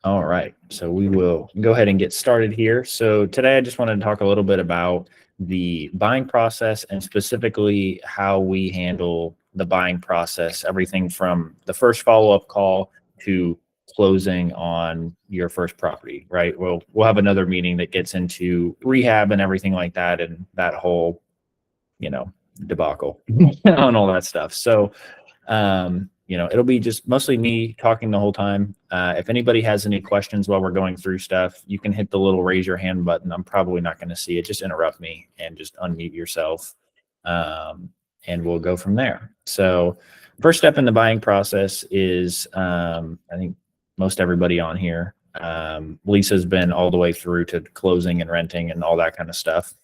All right, so we will go ahead and get started here. So today I just wanted to talk a little bit about the buying process and specifically how we handle the buying process, everything from the first follow-up call to closing on your first property, right? We'll have another meeting that gets into rehab and everything like that and that whole, debacle and all that stuff. So it'll be just mostly me talking the whole time. If anybody has any questions while we're going through stuff, you can hit the little raise your hand button. I'm probably not going to see it. Just interrupt me and just unmute yourself. And we'll go from there. So first step in the buying process is, I think most everybody on here, Lisa's been all the way through to closing and renting and all that kind of stuff.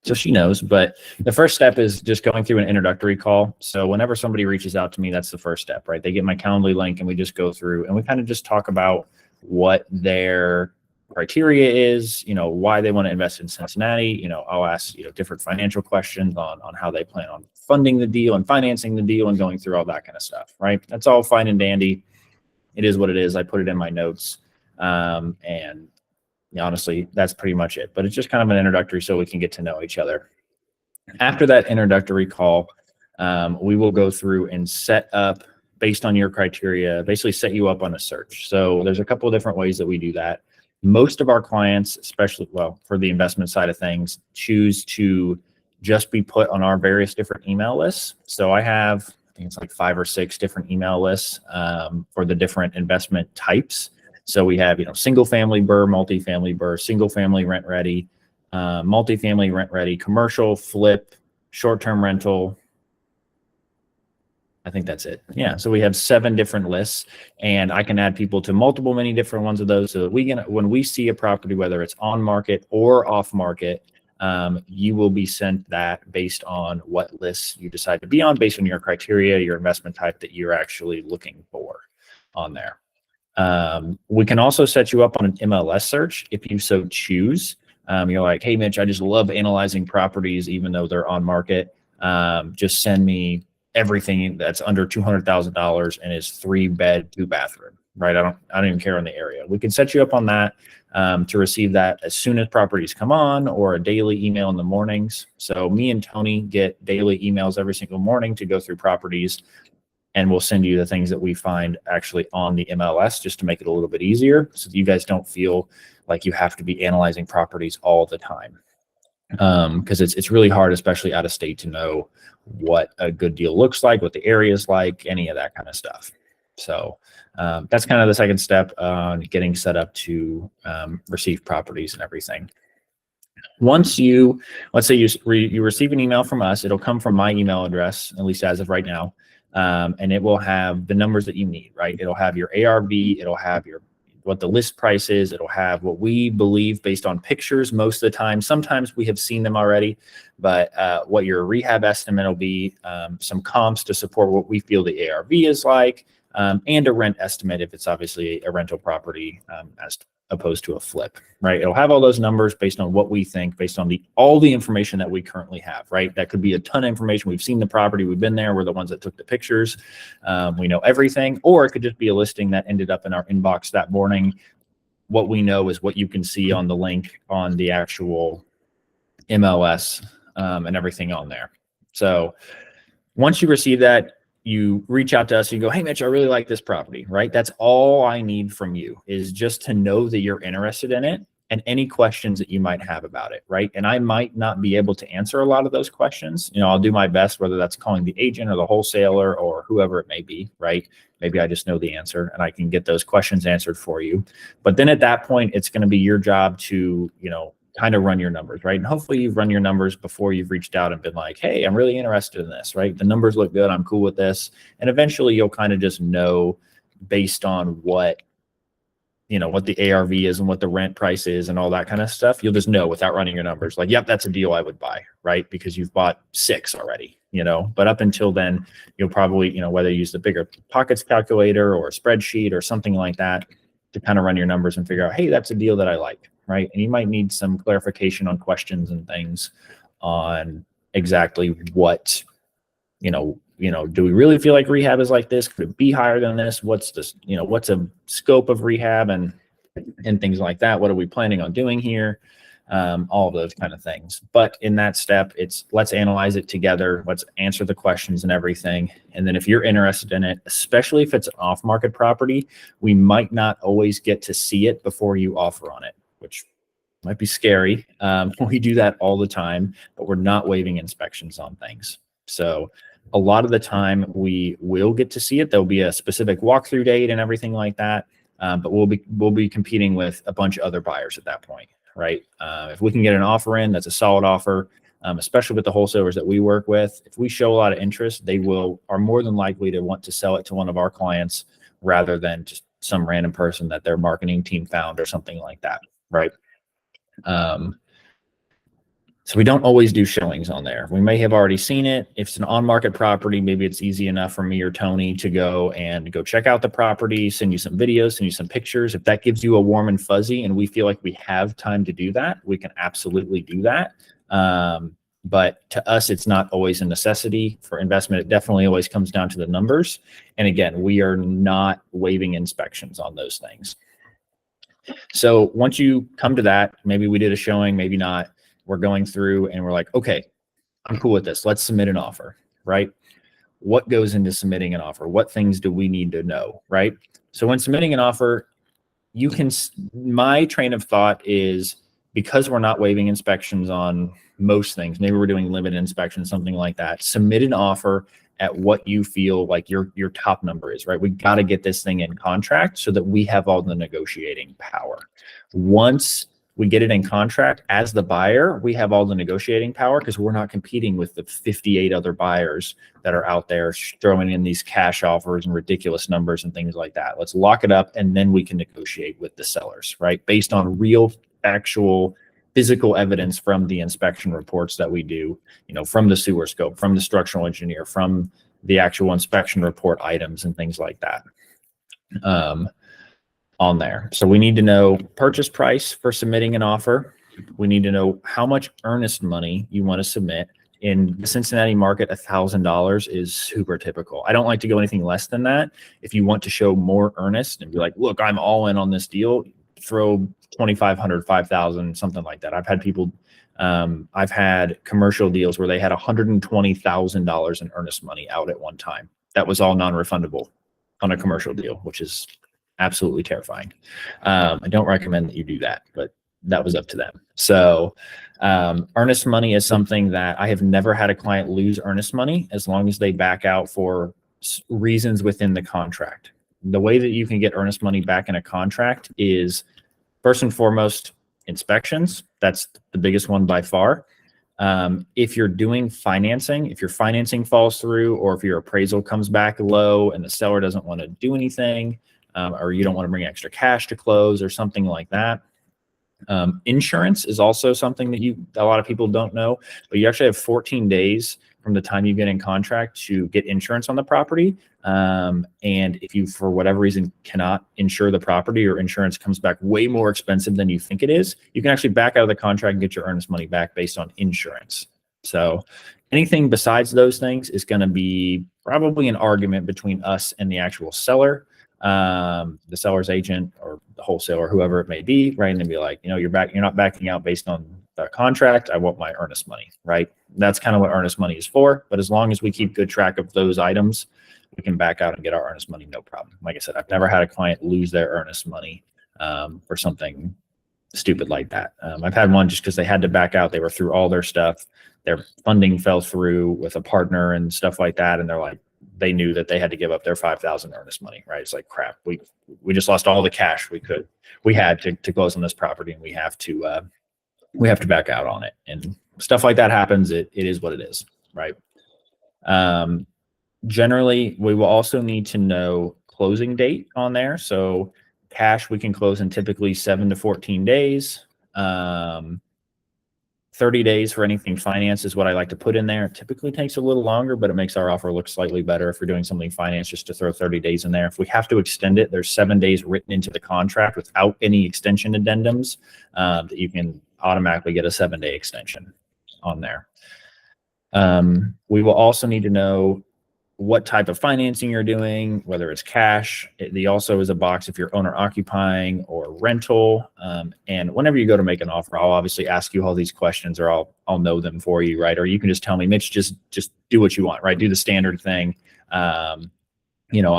So she knows, but the first step is just going through an introductory call. So whenever somebody reaches out to me, that's the first step, right? They get my Calendly link and we just go through and we kind of just talk about what their criteria is, why they want to invest in Cincinnati. I'll ask, different financial questions on how they plan on funding the deal and financing the deal and going through all that kind of stuff, right? That's all fine and dandy. It is what it is. I put it in my notes. And honestly, that's pretty much it. But it's just kind of an introductory so we can get to know each other. After that introductory call, we will go through and set up, based on your criteria, basically set you up on a search. So there's a couple of different ways that we do that. Most of our clients, especially, for the investment side of things, choose to just be put on our various different email lists. So I think it's like 5 or 6 different email lists for the different investment types. So we have, single family BRRRR, multifamily BRRRR, single family rent ready, multifamily rent ready, commercial, flip, short-term rental. I think that's it. Yeah. So we have 7 different lists and I can add people to many different ones of those. So that when we see a property, whether it's on market or off market, you will be sent that based on what lists you decide to be on, based on your criteria, your investment type that you're actually looking for on there. We can also set you up on an MLS search if you so choose. You're like, hey, Mitch, I just love analyzing properties, even though they're on market. Just send me everything that's under $200,000 and is 3-bed, 2-bathroom, right? I don't even care on the area. We can set you up on that to receive that as soon as properties come on, or a daily email in the mornings. So me and Tony get daily emails every single morning to go through properties. And we'll send you the things that we find actually on the MLS just to make it a little bit easier so that you guys don't feel like you have to be analyzing properties all the time. Because it's really hard, especially out of state, to know what a good deal looks like, what the area is like, any of that kind of stuff. So that's kind of the second step on getting set up to receive properties and everything. Once let's say you receive an email from us, it'll come from my email address, at least as of right now. And it will have the numbers that you need, right? It'll have your ARV, it'll have what the list price is, it'll have what we believe based on pictures most of the time. Sometimes we have seen them already, but what your rehab estimate will be, some comps to support what we feel the ARV is like, and a rent estimate if it's obviously a rental property as opposed to a flip, right? It'll have all those numbers based on what we think, based on all the information that we currently have, right? That could be a ton of information. We've seen the property, we've been there, we're the ones that took the pictures, we know everything. Or it could just be a listing that ended up in our inbox that morning. What we know is what you can see on the link on the actual MLS and everything on there. So once you receive that, you reach out to us and you go, hey, Mitch, I really like this property, right? That's all I need from you, is just to know that you're interested in it and any questions that you might have about it, right? And I might not be able to answer a lot of those questions. I'll do my best, whether that's calling the agent or the wholesaler or whoever it may be, right? Maybe I just know the answer and I can get those questions answered for you. But then at that point, it's going to be your job to, kind of run your numbers, right? And hopefully you've run your numbers before you've reached out and been like, hey, I'm really interested in this, right? The numbers look good. I'm cool with this. And eventually you'll kind of just know based on what the ARV is and what the rent price is and all that kind of stuff. You'll just know without running your numbers, like, yep, that's a deal I would buy, right? Because you've bought 6 already, but up until then, you'll probably, whether you use the bigger pockets calculator or a spreadsheet or something like that to kind of run your numbers and figure out, hey, that's a deal that I like. Right. And you might need some clarification on questions and things on exactly what, do we really feel like rehab is like this? Could it be higher than this? What's this, what's a scope of rehab? And and things like that. What are we planning on doing here? All of those kind of things. But in that step, it's let's analyze it together. Let's answer the questions and everything. And then if you're interested in it, especially if it's an off-market property, we might not always get to see it before you offer on it, which might be scary. We do that all the time, but we're not waiving inspections on things. So a lot of the time we will get to see it. There'll be a specific walkthrough date and everything like that. But we'll be competing with a bunch of other buyers at that point, right? If we can get an offer in, that's a solid offer, especially with the wholesalers that we work with. If we show a lot of interest, they are more than likely to want to sell it to one of our clients rather than just some random person that their marketing team found or something like that, right? So we don't always do showings on there. We may have already seen it. If it's an on-market property, maybe it's easy enough for me or Tony to go check out the property, send you some videos, send you some pictures. If that gives you a warm and fuzzy and we feel like we have time to do that, we can absolutely do that. But to us, it's not always a necessity for investment. It definitely always comes down to the numbers. And again, we are not waiving inspections on those things. So once you come to that, maybe we did a showing, maybe not. We're going through and we're like, okay, I'm cool with this. Let's submit an offer, right? What goes into submitting an offer? What things do we need to know, right? So when submitting an offer, my train of thought is because we're not waiving inspections on most things, maybe we're doing limited inspections, something like that, submit an offer at what you feel like your top number is, right? We got to get this thing in contract so that we have all the negotiating power. Once we get it in contract as the buyer, we have all the negotiating power because we're not competing with the 58 other buyers that are out there throwing in these cash offers and ridiculous numbers and things like that. Let's lock it up and then we can negotiate with the sellers, right? Based on real, actual, physical evidence from the inspection reports that we do, from the sewer scope, from the structural engineer, from the actual inspection report items and things like that. On there. So we need to know purchase price for submitting an offer. We need to know how much earnest money you want to submit. In the Cincinnati market, $1,000 is super typical. I don't like to go anything less than that. If you want to show more earnest and be like, look, I'm all in on this deal, throw 2,500, 5,000, something like that. I've had people, I've had commercial deals where they had $120,000 in earnest money out at one time. That was all non-refundable on a commercial deal, which is absolutely terrifying. I don't recommend that you do that, but that was up to them. So earnest money is something that I have never had a client lose earnest money as long as they back out for reasons within the contract. The way that you can get earnest money back in a contract is first and foremost inspections. That's the biggest one by far. If you're doing financing, if your financing falls through, or if your appraisal comes back low and the seller doesn't want to do anything, or you don't want to bring extra cash to close or something like that. Insurance is also something that a lot of people don't know, but you actually have 14 days from the time you get in contract to get insurance on the property. And if you, for whatever reason, cannot insure the property or insurance comes back way more expensive than you think it is, you can actually back out of the contract and get your earnest money back based on insurance. So anything besides those things is going to be probably an argument between us and the actual seller, the seller's agent or the wholesaler, whoever it may be, right? And then be like, you're not backing out based on the contract. I want my earnest money, right? That's kind of what earnest money is for. But as long as we keep good track of those items, we can back out and get our earnest money, no problem. Like I said, I've never had a client lose their earnest money for something stupid like that. I've had one just because they had to back out. They were through all their stuff. Their funding fell through with a partner and stuff like that. And they're like, they knew that they had to give up their 5,000 earnest money, right? It's like, crap, we just lost all the cash we had to close on this property, and we have to back out on it. And stuff like that happens. It is what it is, right? Generally, we will also need to know closing date on there. So cash, we can close in typically 7 to 14 days. 30 days for anything finance is what I like to put in there. It typically takes a little longer, but it makes our offer look slightly better if we're doing something finance, just to throw 30 days in there. If we have to extend it, there's 7 days written into the contract without any extension addendums, that you can automatically get a 7-day extension on there. We will also need to know what type of financing you're doing, whether it's cash. The also is a box if you're owner occupying or rental. And whenever you go to make an offer, I'll obviously ask you all these questions, or I'll know them for you, right? Or you can just tell me, Mitch, just do what you want, right? Do the standard thing. I'm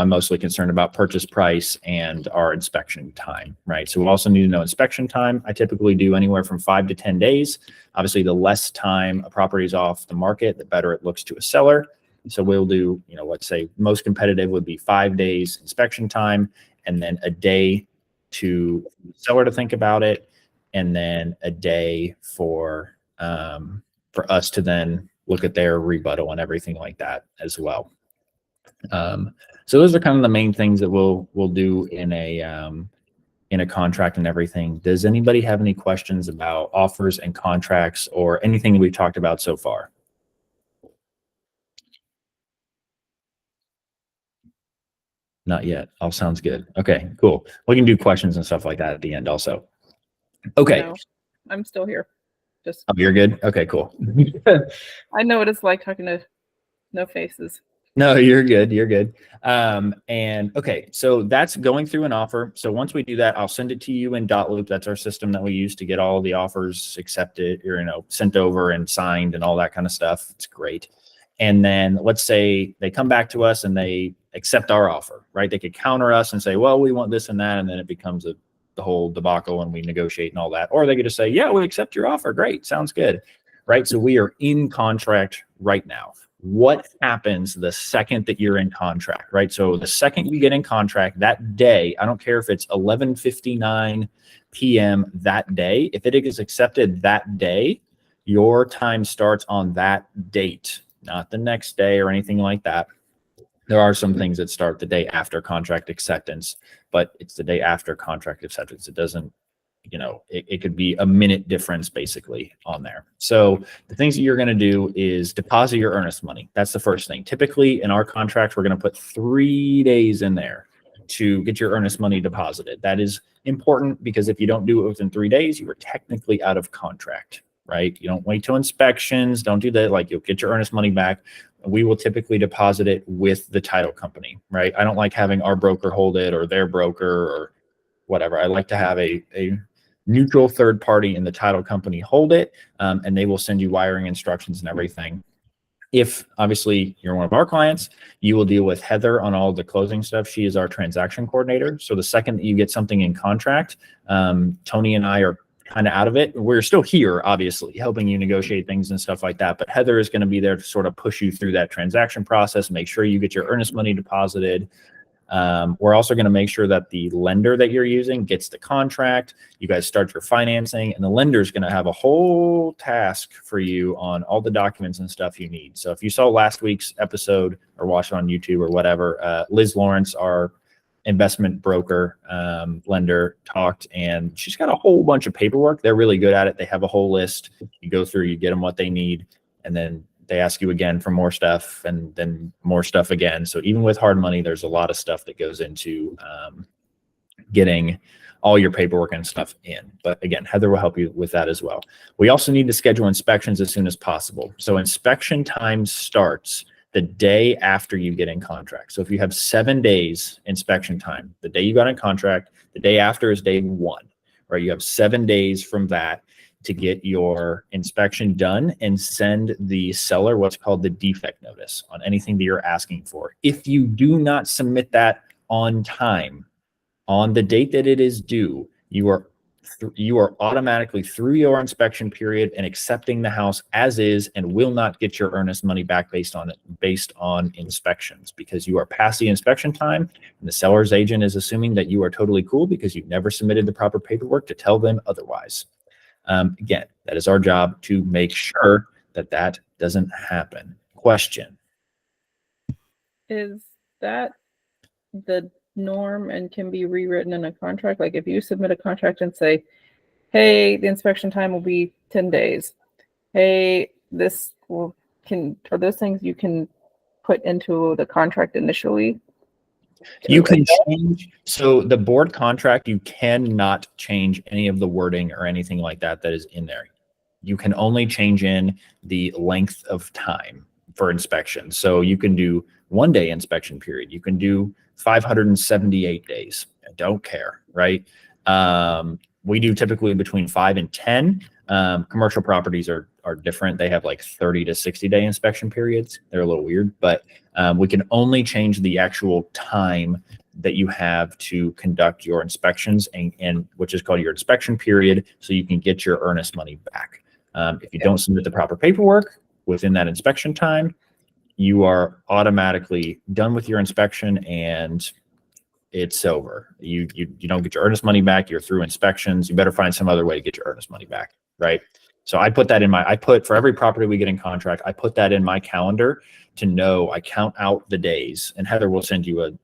mostly concerned about purchase price and our inspection time, right? So we also need to know inspection time. I typically do anywhere from 5 to 10 days. Obviously, the less time a property is off the market, the better it looks to a seller. So we'll do, let's say most competitive would be 5 days inspection time, and then a day to the seller to think about it, and then a day for us to then look at their rebuttal and everything like that as well. So those are kind of the main things that we'll do in a contract and everything. Does anybody have any questions about offers and contracts or anything we've talked about so far? Not yet. All sounds good. Okay, cool. We can do questions and stuff like that at the end also. Okay. No, I'm still here. Just Oh, you're good? Okay, cool. I know what it's like talking to no faces. No, you're good. You're good. And okay, so that's going through an offer. So once we do that, I'll send it to you in Dotloop. That's our system that we use to get all the offers accepted or, sent over and signed and all that kind of stuff. It's great. And then let's say they come back to us and they accept our offer, right? They could counter us and say, well, we want this and that. And then it becomes the whole debacle and we negotiate and all that. Or they could just say, yeah, we accept your offer. Great. Sounds good. Right. So we are in contract right now. What happens the second that you're in contract, right? So the second you get in contract that day, I don't care if it's 11:59 p.m. that day, if it is accepted that day, your time starts on that date, not the next day or anything like that. There are some things that start the day after contract acceptance, but it's the day after contract acceptance. It doesn't, it could be a minute difference basically on there. So the things that you're going to do is deposit your earnest money. That's the first thing. Typically in our contracts, we're going to put 3 days in there to get your earnest money deposited. That is important because if you don't do it within 3 days, you are technically out of contract, right? You don't wait till inspections. Don't do that. Like, you'll get your earnest money back. We will typically deposit it with the title company, right? I don't like having our broker hold it or their broker or whatever. I like to have a neutral third party in the title company hold it, and they will send you wiring instructions and everything. If obviously you're one of our clients, you will deal with Heather on all the closing stuff. She is our transaction coordinator. So the second that you get something in contract, Tony and I are kind of out of it. We're still here, obviously, helping you negotiate things and stuff like that. But Heather is going to be there to sort of push you through that transaction process, make sure you get your earnest money deposited. We're also going to make sure that the lender that you're using gets the contract. You guys start your financing, and the lender is going to have a whole task for you on all the documents and stuff you need. So if you saw last week's episode or watched it on YouTube or whatever, Liz Lawrence, our investment broker, lender, talked, and she's got a whole bunch of paperwork. They're really good at it. They have a whole list. You go through, you get them what they need, and then they ask you again for more stuff and then more stuff again. So even with hard money, there's a lot of stuff that goes into getting all your paperwork and stuff in. But again, Heather will help you with that as well. We also need to schedule inspections as soon as possible. So inspection time starts the day after you get in contract. So if you have 7 days inspection time, the day you got in contract, the day after is day 1, right? You have 7 days from that to get your inspection done and send the seller what's called the defect notice on anything that you're asking for. If you do not submit that on time, on the date that it is due, you are automatically through your inspection period and accepting the house as is, and will not get your earnest money back based on inspections, because you are past the inspection time and the seller's agent is assuming that you are totally cool because you've never submitted the proper paperwork to tell them otherwise. Again, that is our job to make sure that that doesn't happen. Question. Is that the norm and can be rewritten in a contract? Like if you submit a contract and say, hey, the inspection time will be 10 days. Hey, are those things you can put into the contract initially? You can change. So the board contract, you cannot change any of the wording or anything like that that is in there. You can only change in the length of time for inspection. So you can do 1 day inspection period. You can do 578 days. I don't care, right? We do typically between 5 and 10. Commercial properties are different. They have like 30 to 60 day inspection periods. They're a little weird, but we can only change the actual time that you have to conduct your inspections and which is called your inspection period, so you can get your earnest money back. If you don't submit the proper paperwork within that inspection time, you are automatically done with your inspection and it's over. You don't get your earnest money back. You're through inspections. You better find some other way to get your earnest money back, right? So I put that in for every property we get in contract, I put that in my calendar to know. I count out the days, and Heather will send you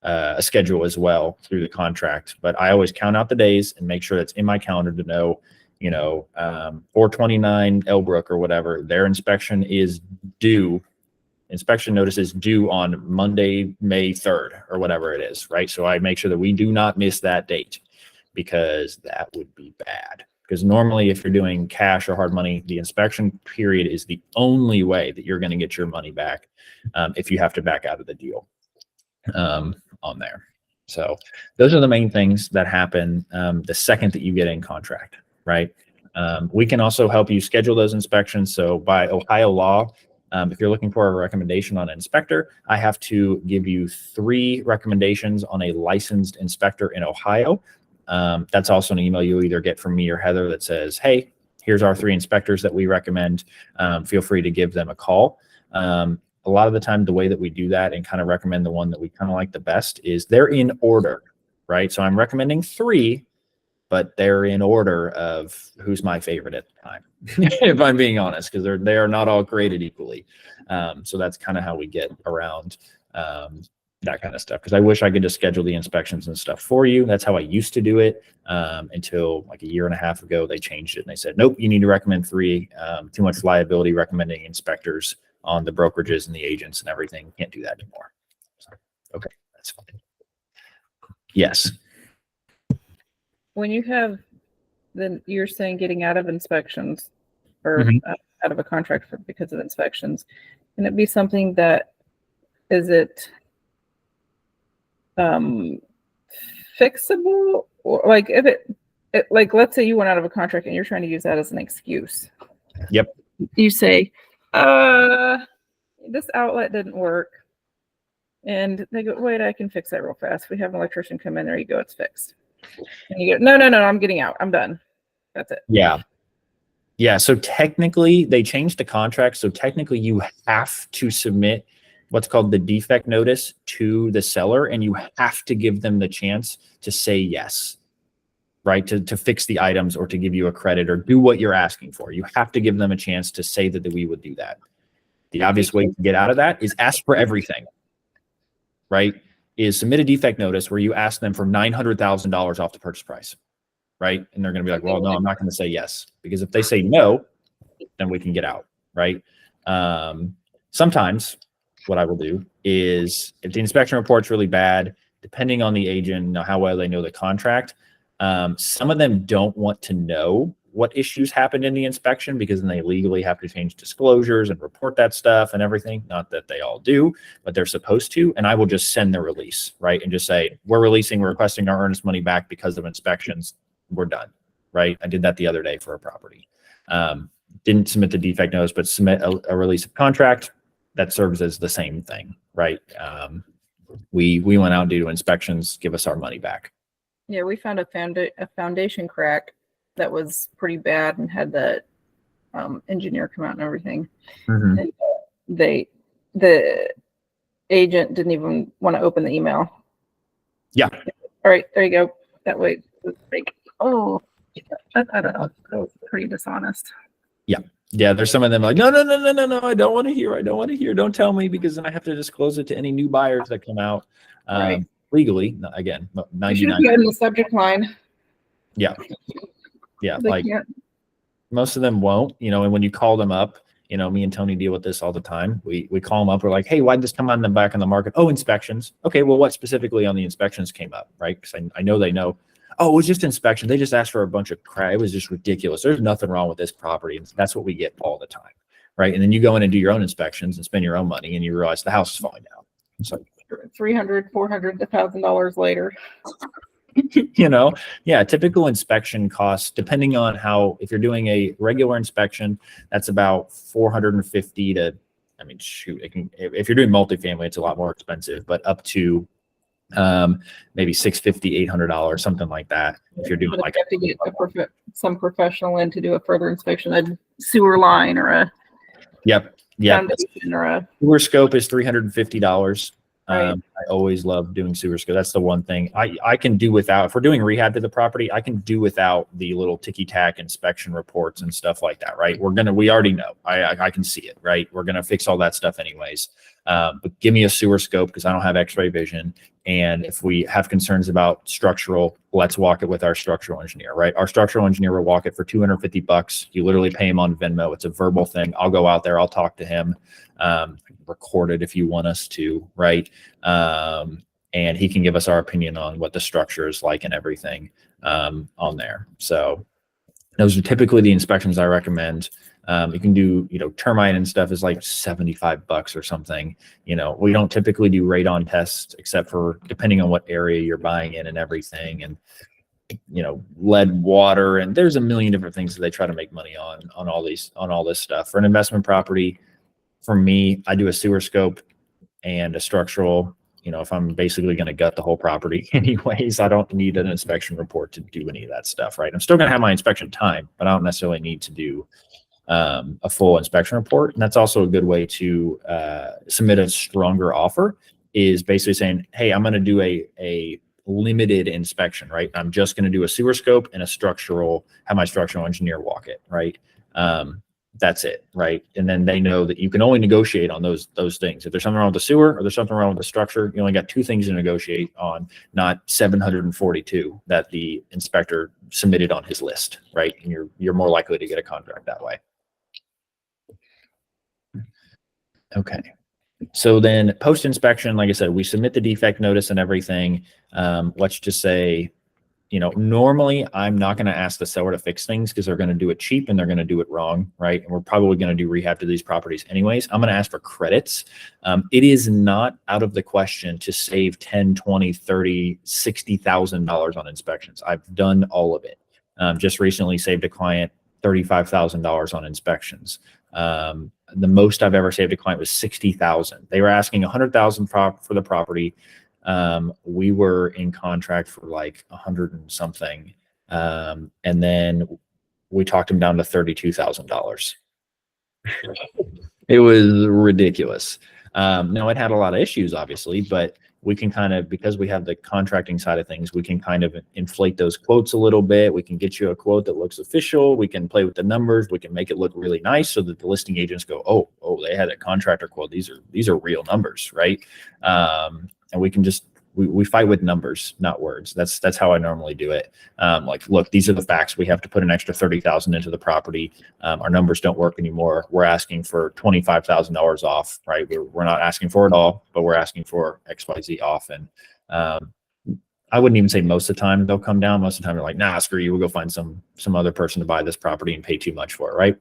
a schedule as well through the contract. But I always count out the days and make sure that's in my calendar to know, 429 Elbrook or whatever, their inspection is due. Inspection notice is due on Monday, May 3rd or whatever it is, right? So I make sure that we do not miss that date, because that would be bad. Because normally if you're doing cash or hard money, the inspection period is the only way that you're going to get your money back if you have to back out of the deal on there. So those are the main things that happen the second that you get in contract, right? We can also help you schedule those inspections. So by Ohio law, if you're looking for a recommendation on an inspector, I have to give you 3 recommendations on a licensed inspector in Ohio. That's also an email you'll either get from me or Heather that says, hey, here's our 3 inspectors that we recommend. Feel free to give them a call. A lot of the time, the way that we do that and kind of recommend the one that we kind of like the best is they're in order, right? So I'm recommending 3, but they're in order of who's my favorite at the time, if I'm being honest, because they are not all created equally. So that's kind of how we get around that kind of stuff. Because I wish I could just schedule the inspections and stuff for you. That's how I used to do it until like a year and a half ago. They changed it and they said, nope, you need to recommend 3. Too much liability recommending inspectors on the brokerages and the agents and everything. Can't do that anymore. So, okay, that's fine. Yes. When you have, then you're saying getting out of inspections or out of a contract because of inspections, can it be something that is it fixable, or like if it like let's say you went out of a contract and you're trying to use that as an excuse. Yep. You say, this outlet didn't work, and they go, wait, I can fix that real fast. We have an electrician come in. There you go, it's fixed. And you go, no, I'm getting out. I'm done. That's it. Yeah. So technically they changed the contract. So technically you have to submit what's called the defect notice to the seller, and you have to give them the chance to say yes, right? To fix the items or to give you a credit or do what you're asking for. You have to give them a chance to say that we would do that. The obvious way to get out of that is ask for everything, right? Is submit a defect notice where you ask them for $900,000 off the purchase price, right? And they're going to be like, well, no, I'm not going to say yes. Because if they say no, then we can get out, right? Sometimes what I will do is if the inspection report's really bad, depending on the agent, how well they know the contract, some of them don't want to know what issues happened in the inspection, because then they legally have to change disclosures and report that stuff and everything. Not that they all do, but they're supposed to. And I will just send the release, right? And just say, we're requesting our earnest money back because of inspections. We're done, right? I did that the other day for a property. Didn't submit the defect notice, but submit a release of contract. That serves as the same thing, right? We went out due to inspections, give us our money back. Yeah, we found a foundation crack that was pretty bad and had the engineer come out and everything. And the agent didn't even want to open the email. Yeah. All right, there you go. That way, it's like, oh, I don't know. That was pretty dishonest. Yeah, there's some of them like, no, I don't want to hear. Don't tell me, because then I have to disclose it to any new buyers that come out legally. Again, 99. You in the subject line. Yeah, like most of them won't, and when you call them up, me and Tony deal with this all the time. We call them up. We're like, hey, why'd this come on the back on the market? Oh, inspections. Okay, well, what specifically on the inspections came up, right? Because I know they know. Oh, it was just inspection. They just asked for a bunch of crap. It was just ridiculous. There's nothing wrong with this property. And that's what we get all the time, right? And then you go in and do your own inspections and spend your own money, and you realize the house is falling down. It's like, $300, $400, $1,000 later. Yeah, typical inspection costs, depending on if you're doing a regular inspection, that's about 450 to, I mean, shoot, if you're doing multifamily, it's a lot more expensive, but up to maybe $650, $800, something like that. If you're doing like, you have to get some professional in to do a further inspection, a sewer line or a foundation or a sewer scope is $350. Right. I always love doing sewer scope. That's the one thing I can do without. If we're doing rehab to the property, I can do without the little ticky-tack inspection reports and stuff like that, right? We already know. I can see it, right? We're gonna fix all that stuff anyways. But give me a sewer scope because I don't have X-ray vision. And if we have concerns about structural, let's walk it with our structural engineer, right? Our structural engineer will walk it for $250. You literally pay him on Venmo. It's a verbal thing. I'll go out there. I'll talk to him. Record it if you want us to, right? And he can give us our opinion on what the structure is like and everything on there. So those are typically the inspections I recommend. You can do, termite and stuff is like $75 or something. We don't typically do radon tests except for depending on what area you're buying in and everything. And, lead, water, and there's a million different things that they try to make money on all this stuff. For an investment property, for me, I do a sewer scope and a structural. If I'm basically going to gut the whole property anyways, I don't need an inspection report to do any of that stuff, right? I'm still going to have my inspection time, but I don't necessarily need to do a full inspection report. And that's also a good way to submit a stronger offer, is basically saying, hey, I'm going to do a limited inspection, right? I'm just going to do a sewer scope and have my structural engineer walk it, right? That's it, right? And then they know that you can only negotiate on those things. If there's something wrong with the sewer or there's something wrong with the structure, you only got 2 things to negotiate on, not 742 that the inspector submitted on his list, right? And you're more likely to get a contract that way. Okay. So then post-inspection, like I said, we submit the defect notice and everything. Let's just say, normally I'm not going to ask the seller to fix things because they're going to do it cheap and they're going to do it wrong, right? And we're probably going to do rehab to these properties anyways. I'm going to ask for credits. It is not out of the question to save $10, $20, $30, $60,000 on inspections. I've done all of it. Just recently saved a client $35,000 on inspections. The most I've ever saved a client was $60,000. They were asking $100,000 for the property. We were in contract for like 100 and something. And then we talked him down to $32,000. It was ridiculous. Now it had a lot of issues, obviously, but we can kind of, because we have the contracting side of things, we can kind of inflate those quotes a little bit. We can get you a quote that looks official. We can play with the numbers. We can make it look really nice so that the listing agents go, oh, they had a contractor quote. These are real numbers, right? And we can just, we fight with numbers, not words. That's how I normally do it. Like, look, these are the facts. We have to put an extra $30,000 into the property. Our numbers don't work anymore. We're asking for $25,000 off, right? We're not asking for it all, but we're asking for XYZ off. And I wouldn't even say most of the time they'll come down. Most of the time they're like, nah, screw you. We'll go find some other person to buy this property and pay too much for it, right?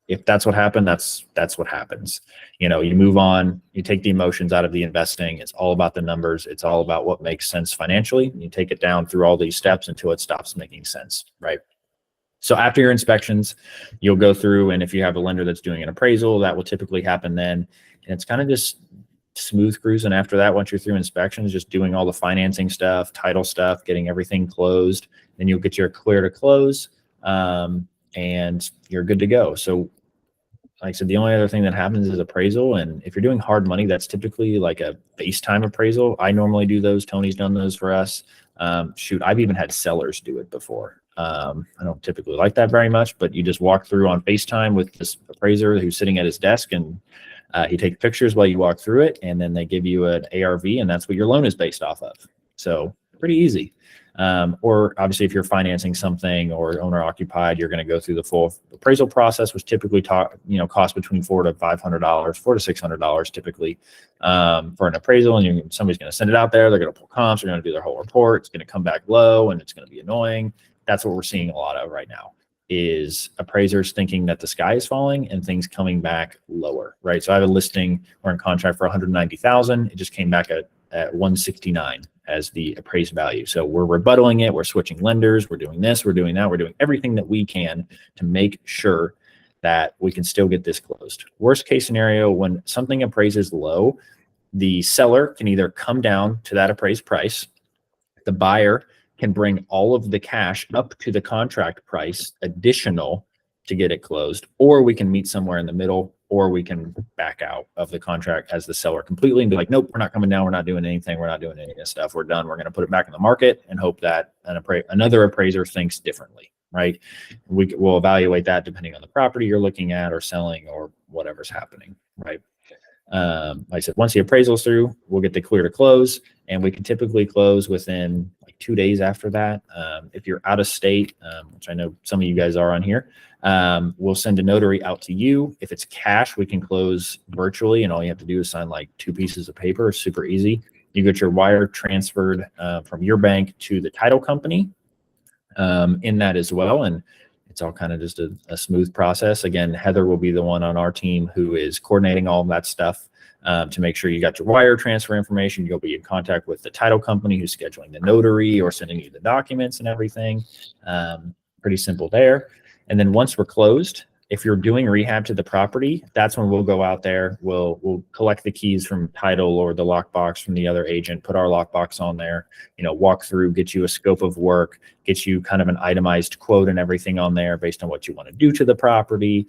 If that's what happened, that's what happens. You move on, you take the emotions out of the investing. It's all about the numbers. It's all about what makes sense financially. You take it down through all these steps until it stops making sense, right? So after your inspections, you'll go through, and if you have a lender that's doing an appraisal, that will typically happen then. And it's kind of just smooth cruising after that. Once you're through inspections, just doing all the financing stuff, title stuff, getting everything closed. Then you'll get your clear to close, and you're good to go. So like I said, the only other thing that happens is appraisal. And if you're doing hard money, that's typically like a base time appraisal. I normally do those. Tony's done those for us. Shoot, I've even had sellers do it before. I don't typically like that very much, but you just walk through on FaceTime with this appraiser who's sitting at his desk, and he takes pictures while you walk through it, and then they give you an ARV, and that's what your loan is based off of. So pretty easy. Or obviously if you're financing something or owner occupied, you're going to go through the full appraisal process, which typically costs between $400 to $500, $400 to $600 typically, for an appraisal. And somebody's going to send it out there. They're going to pull comps. They're going to do their whole report. It's going to come back low and it's going to be annoying. That's what we're seeing a lot of right now. is appraisers thinking that the sky is falling and things coming back lower, right? So I have a listing, we're in contract for 190,000. It just came back at 169 as the appraised value. So we're rebuttaling it. We're switching lenders. We're doing this. We're doing that. We're doing everything that we can to make sure that we can still get this closed. Worst case scenario, when something appraises low, the seller can either come down to that appraised price. The buyer can bring all of the cash up to the contract price additional to get it closed, or we can meet somewhere in the middle, or we can back out of the contract as the seller completely and be like, nope, we're not coming down. We're not doing anything. We're not doing any of this stuff. We're done. We're going to put it back in the market and hope that another appraiser thinks differently, right? We'll evaluate that depending on the property you're looking at or selling or whatever's happening, right? Like I said, once the appraisal is through, we'll get the clear to close, and we can typically close within like 2 days after that. If you're out of state, which I know some of you guys are on here, we'll send a notary out to you. If it's cash, we can close virtually, and all you have to do is sign like 2 pieces of paper. Super easy. You get your wire transferred from your bank to the title company in that as well, and it's all kind of just a smooth process. Again, Heather will be the one on our team who is coordinating all of that stuff to make sure you got your wire transfer information. You'll be in contact with the title company who's scheduling the notary or sending you the documents and everything. Pretty simple there. And then once we're closed, if you're doing rehab to the property, that's when we'll go out there. We'll collect the keys from title or the lockbox from the other agent, put our lockbox on there, walk through, get you a scope of work, get you kind of an itemized quote and everything on there based on what you want to do to the property.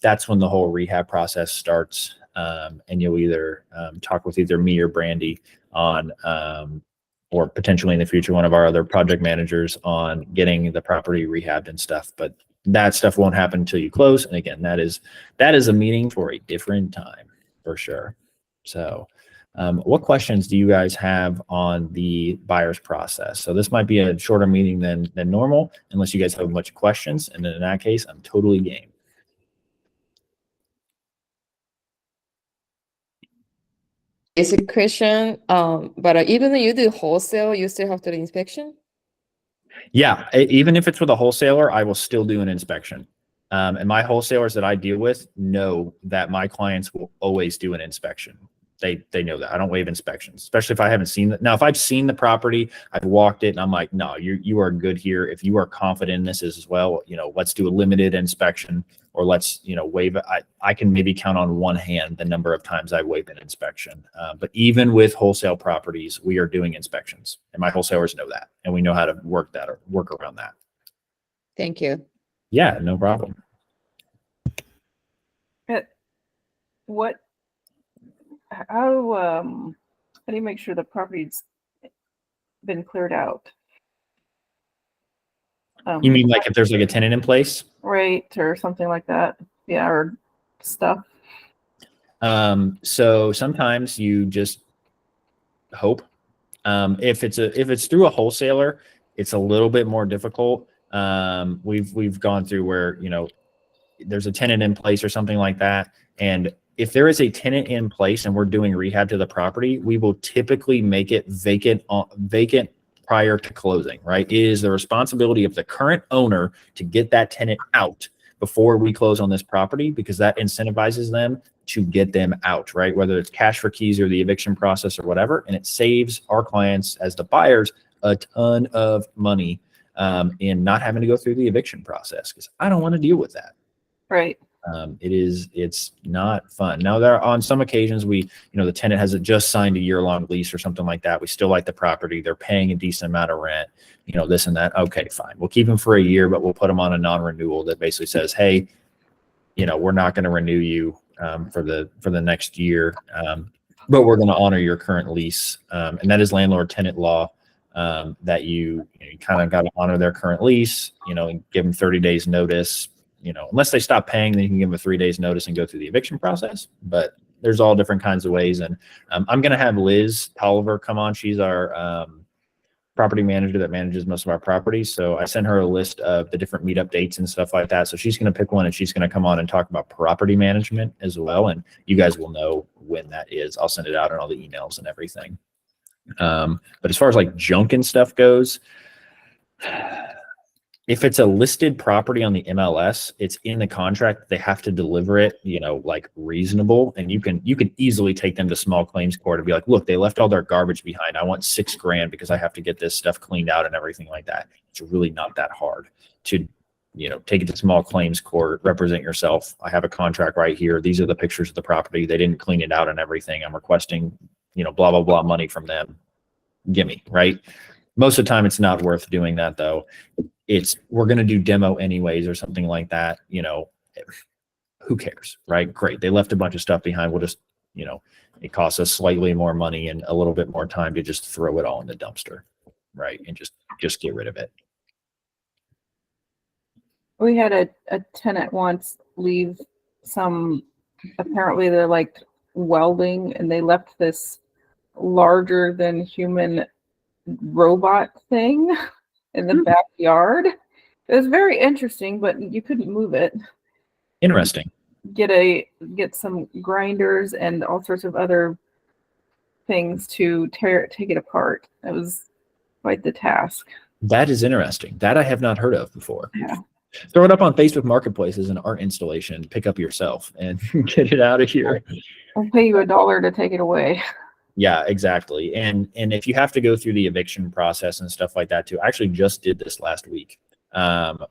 That's when the whole rehab process starts. And you'll either talk with either me or Brandy on, or potentially in the future, one of our other project managers on getting the property rehabbed and stuff. But that stuff won't happen until you close. And again, that is a meeting for a different time for sure. So what questions do you guys have on the buyer's process? So this might be a shorter meeting than normal, unless you guys have a bunch of questions. And then in that case, I'm totally game. Basic question, but even though you do wholesale, you still have to do inspection? Yeah, even if it's with a wholesaler, I will still do an inspection. And my wholesalers that I deal with know that my clients will always do an inspection. They know that I don't waive inspections, especially if I haven't seen it. Now, if I've seen the property, I've walked it, and I'm like, no, you are good here. If you are confident in this as well, let's do a limited inspection, or let's waive it. I can maybe count on one hand the number of times I waive an inspection. But even with wholesale properties, we are doing inspections, and my wholesalers know that, and we know how to work around that. Thank you. Yeah, no problem. How do you make sure the property's been cleared out? You mean like if there's like a tenant in place? Right, or something like that. Yeah, or stuff. So sometimes you just hope. If it's through a wholesaler, it's a little bit more difficult. We've gone through where, there's a tenant in place or something like that. And if there is a tenant in place and we're doing rehab to the property, we will typically make it vacant prior to closing, right? It is the responsibility of the current owner to get that tenant out before we close on this property, because that incentivizes them to get them out, right? Whether it's cash for keys or the eviction process or whatever. And it saves our clients as the buyers a ton of money in not having to go through the eviction process, because I don't want to deal with that. Right. It's not fun. Now, there are on some occasions the tenant has just signed a year-long lease or something like that. We still like the property. They're paying a decent amount of rent, this and that. Okay, fine. We'll keep them for a year, but we'll put them on a non-renewal that basically says, hey, we're not going to renew you for the next year, but we're going to honor your current lease. And that is landlord-tenant law, that you kind of got to honor their current lease, and give them 30 days notice. Unless they stop paying, then you can give them a 3 days notice and go through the eviction process. But there's all different kinds of ways. And I'm going to have Liz Tolliver come on. She's our property manager that manages most of our properties. So I sent her a list of the different meetup dates and stuff like that. So she's going to pick one, and she's going to come on and talk about property management as well. And you guys will know when that is. I'll send it out in all the emails and everything. But as far as like junk and stuff goes, if it's a listed property on the MLS, it's in the contract. They have to deliver it, like reasonable. And you can easily take them to small claims court and be like, look, they left all their garbage behind. I want $6,000 because I have to get this stuff cleaned out and everything like that. It's really not that hard to, take it to small claims court, represent yourself. I have a contract right here. These are the pictures of the property. They didn't clean it out and everything. I'm requesting, blah, blah, blah money from them. Gimme, right? Most of the time it's not worth doing that though. We're going to do demo anyways or something like that. Who cares, right? Great. They left a bunch of stuff behind. We'll just, it costs us slightly more money and a little bit more time to just throw it all in the dumpster, right? And just get rid of it. We had a tenant once leave apparently they're like welding, and they left this larger than human robot thing in the backyard. It was very interesting, but you couldn't move it. Interesting. Get some grinders and all sorts of other things to take it apart. It was quite the task. That is interesting. That I have not heard of before. Yeah. Throw it up on Facebook Marketplace as an art installation, pick up yourself and get it out of here. I'll pay you $1 to take it away. Yeah, exactly. And if you have to go through the eviction process and stuff like that too, I actually just did this last week,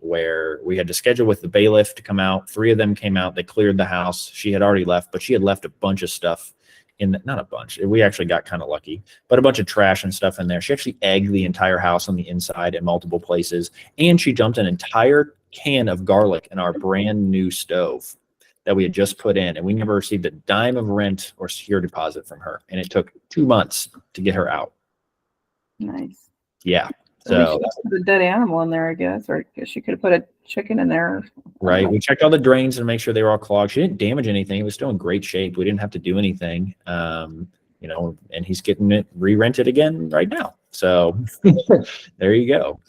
where we had to schedule with the bailiff to come out. 3 of them came out. They cleared the house. She had already left, but she had left a bunch of stuff not a bunch. We actually got kind of lucky, but a bunch of trash and stuff in there. She actually egged the entire house on the inside in multiple places. And she dumped an entire can of garlic in our brand new stove that we had just put in, and we never received a dime of rent or security deposit from her. And it took 2 months to get her out. Nice. Yeah. So put a dead animal in there, I guess, or she could have put a chicken in there. Right. We checked all the drains and make sure they were all clogged. She didn't damage anything. It was still in great shape. We didn't have to do anything. And he's getting it re-rented again right now. So there you go.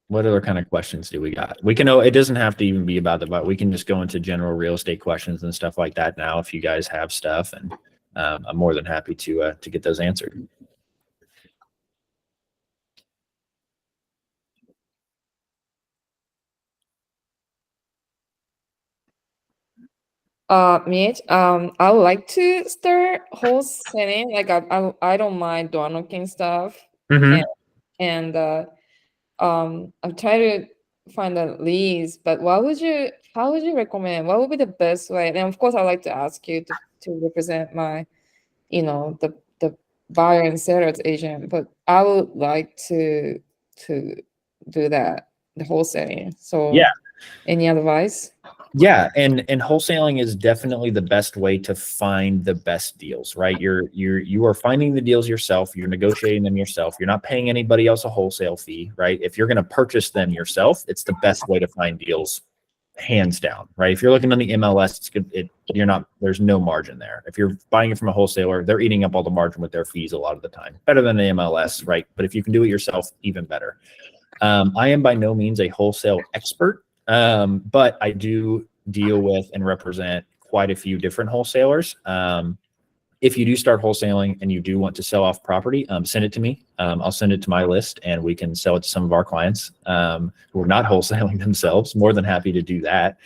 What other kind of questions do we got? We can know it doesn't have to even be about we can just go into general real estate questions and stuff like that now if you guys have stuff, and I'm more than happy to get those answered. Mitch, I would like to start wholesaling. Like I don't mind door knocking stuff. Mm-hmm. And I'm trying to find a lease, but how would you recommend? What would be the best way? And of course, I'd like to ask you to represent my, the buyer and seller's agent, but I would like to do that, the wholesaling. So yeah. Any advice? Yeah, and wholesaling is definitely the best way to find the best deals, right? You are finding the deals yourself. You're negotiating them yourself. You're not paying anybody else a wholesale fee, right? If you're going to purchase them yourself, it's the best way to find deals, hands down, right? If you're looking on the MLS, it's good. There's no margin there. If you're buying it from a wholesaler, they're eating up all the margin with their fees a lot of the time. Better than the MLS, right? But if you can do it yourself, even better. I am by no means a wholesale expert. But I do deal with and represent quite a few different wholesalers. If you do start wholesaling and you do want to sell off property, send it to me. I'll send it to my list and we can sell it to some of our clients who are not wholesaling themselves. More than happy to do that.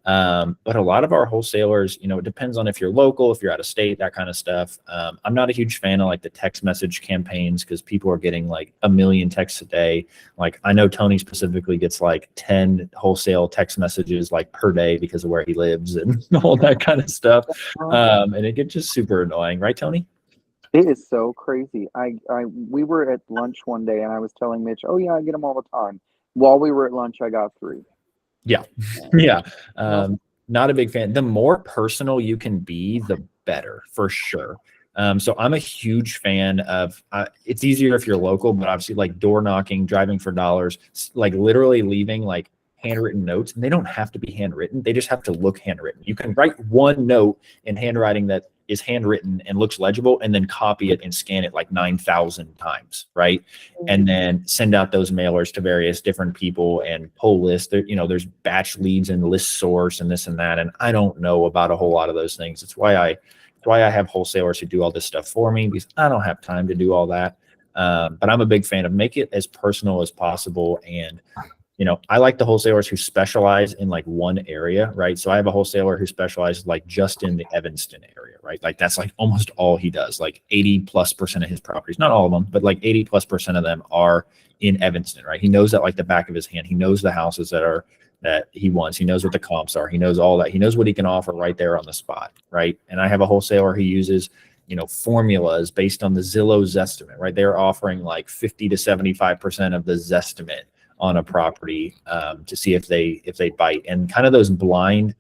But a lot of our wholesalers, it depends on if you're local, if you're out of state, that kind of stuff. I'm not a huge fan of like the text message campaigns because people are getting like 1 million texts a day. Like I know Tony specifically gets like 10 wholesale text messages like per day because of where he lives and all that kind of stuff. And it gets just super annoying, right, Tony? It is so crazy. We were at lunch one day and I was telling Mitch, oh yeah, I get them all the time. While we were at lunch, I got 3. Yeah. Yeah. Not a big fan. The more personal you can be, the better for sure. So I'm a huge fan of, it's easier if you're local, but obviously like door knocking, driving for dollars, like literally leaving like handwritten notes, and they don't have to be handwritten. They just have to look handwritten. You can write one note in handwriting that is handwritten and looks legible and then copy it and scan it like 9,000 times. Right. And then send out those mailers to various different people and pull lists. There's batch leads and list source and this and that. And I don't know about a whole lot of those things. It's why I have wholesalers who do all this stuff for me because I don't have time to do all that. But I'm a big fan of make it as personal as possible. And, you know, I like the wholesalers who specialize in like one area, right? So I have a wholesaler who specializes like just in the Evanston area, right? Like that's like almost all he does, like 80+% of his properties, not all of them, but like 80+% of them are in Evanston, right? He knows that like the back of his hand. He knows the houses that he wants. He knows what the comps are. He knows all that. He knows what he can offer right there on the spot, right? And I have a wholesaler who uses, you know, formulas based on the Zillow Zestimate, right? They're offering like 50 to 75% of the Zestimate on a property to see if they bite, and kind of those blind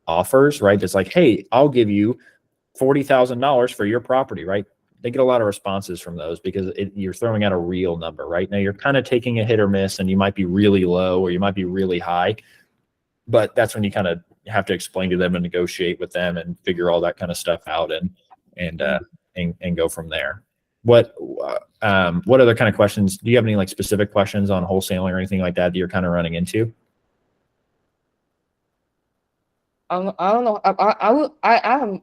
offers, right? That's like, hey, I'll give you $40,000 for your property, right? They get a lot of responses from those because you're throwing out a real number, right? Now you're kind of taking a hit or miss, and you might be really low or you might be really high, but that's when you kind of have to explain to them and negotiate with them and figure all that kind of stuff out and go from there. What other kind of questions? Do you have any like specific questions on wholesaling or anything like that you're kind of running into? I don't know.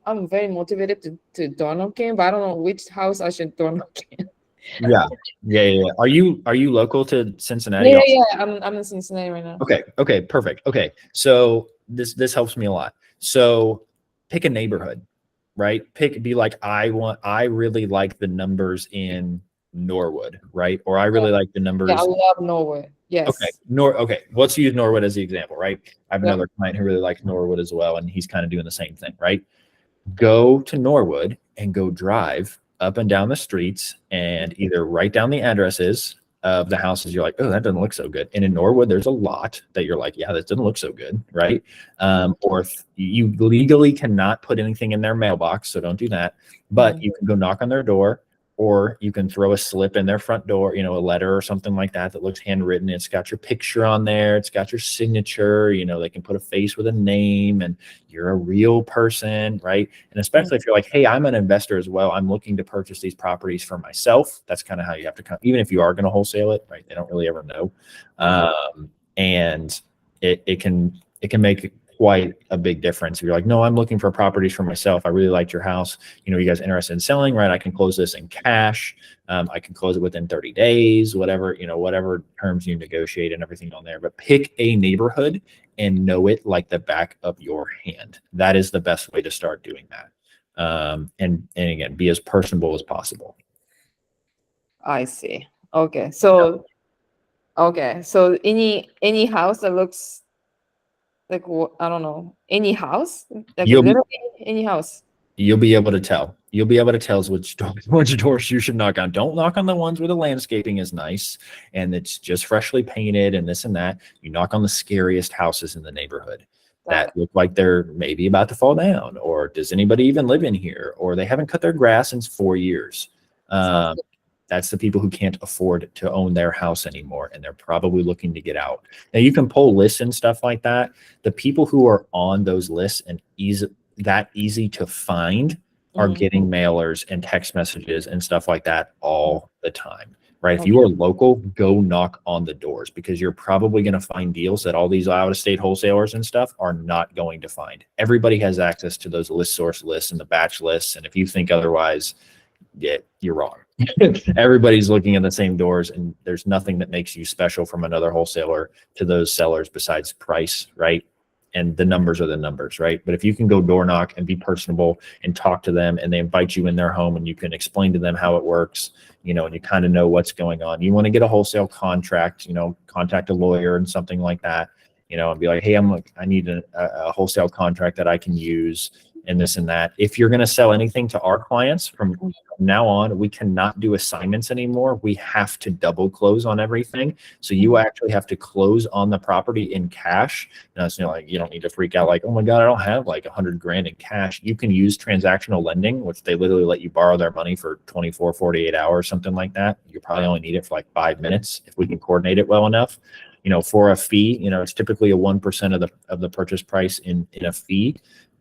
I'm very motivated to door knocking, but I don't know which house I should door knock in. Yeah. Are you local to Cincinnati? Yeah. I'm in Cincinnati right now. Okay, perfect. Okay, so this helps me a lot. So pick a neighborhood, right? Be like, I really like the numbers in Norwood, right? Or I really like the numbers. Yeah, I love Norwood. Yes. Okay. Let's use Norwood as the example, right? I have another client who really likes Norwood as well, and he's kind of doing the same thing, right? Go to Norwood and go drive up and down the streets and either write down the addresses of the houses you're like, oh, that doesn't look so good. And in Norwood, there's a lot that you're like, yeah, that doesn't look so good, right? Or if you legally cannot put anything in their mailbox, so don't do that. But you can go knock on their door, or you can throw a slip in their front door, you know, a letter or something like that looks handwritten. It's got your picture on there. It's got your signature. You know, they can put a face with a name, and you're a real person, right? And especially if you're like, hey, I'm an investor as well. I'm looking to purchase these properties for myself. That's kind of how you have to come, even if you are going to wholesale it, right? They don't really ever know. And it can make quite a big difference. If you're like, no, I'm looking for properties for myself. I really liked your house. You know, you guys interested in selling, right? I can close this in cash. I can close it within 30 days, whatever terms you negotiate and everything on there. But pick a neighborhood and know it like the back of your hand. That is the best way to start doing that. And again, be as personable as possible. I see. Okay. So any house that looks like, I don't know, any house, like literally any house. You'll be able to tell. You'll be able to tell which doors you should knock on. Don't knock on the ones where the landscaping is nice and it's just freshly painted and this and that. You knock on the scariest houses in the neighborhood that look like they're maybe about to fall down, or does anybody even live in here, or they haven't cut their grass in 4 years. That's the people who can't afford to own their house anymore, and they're probably looking to get out. Now, you can pull lists and stuff like that. The people who are on those lists and easy to find are getting mailers and text messages and stuff like that all the time, right? If you are local, go knock on the doors, because you're probably going to find deals that all these out-of-state wholesalers and stuff are not going to find. Everybody has access to those list source lists and the batch lists, and if you think otherwise, yeah, you're wrong. Everybody's looking at the same doors, and there's nothing that makes you special from another wholesaler to those sellers besides price, right? And the numbers are the numbers, right? But if you can go door knock and be personable and talk to them, and they invite you in their home, and you can explain to them how it works, you know, and you kind of know what's going on. You want to get a wholesale contract, you know, contact a lawyer and something like that, you know, and be like, hey, I need a wholesale contract that I can use, and this and that. If you're going to sell anything to our clients from now on, we cannot do assignments anymore. We have to double close on everything. So you actually have to close on the property in cash. Now, it's, you know, like, you don't need to freak out like, oh my God, I don't have like $100 grand in cash. You can use transactional lending, which they literally let you borrow their money for 24, 48 hours, something like that. You probably only need it for like 5 minutes if we can coordinate it well enough. You know, for a fee, you know, it's typically a 1% of the purchase price in a fee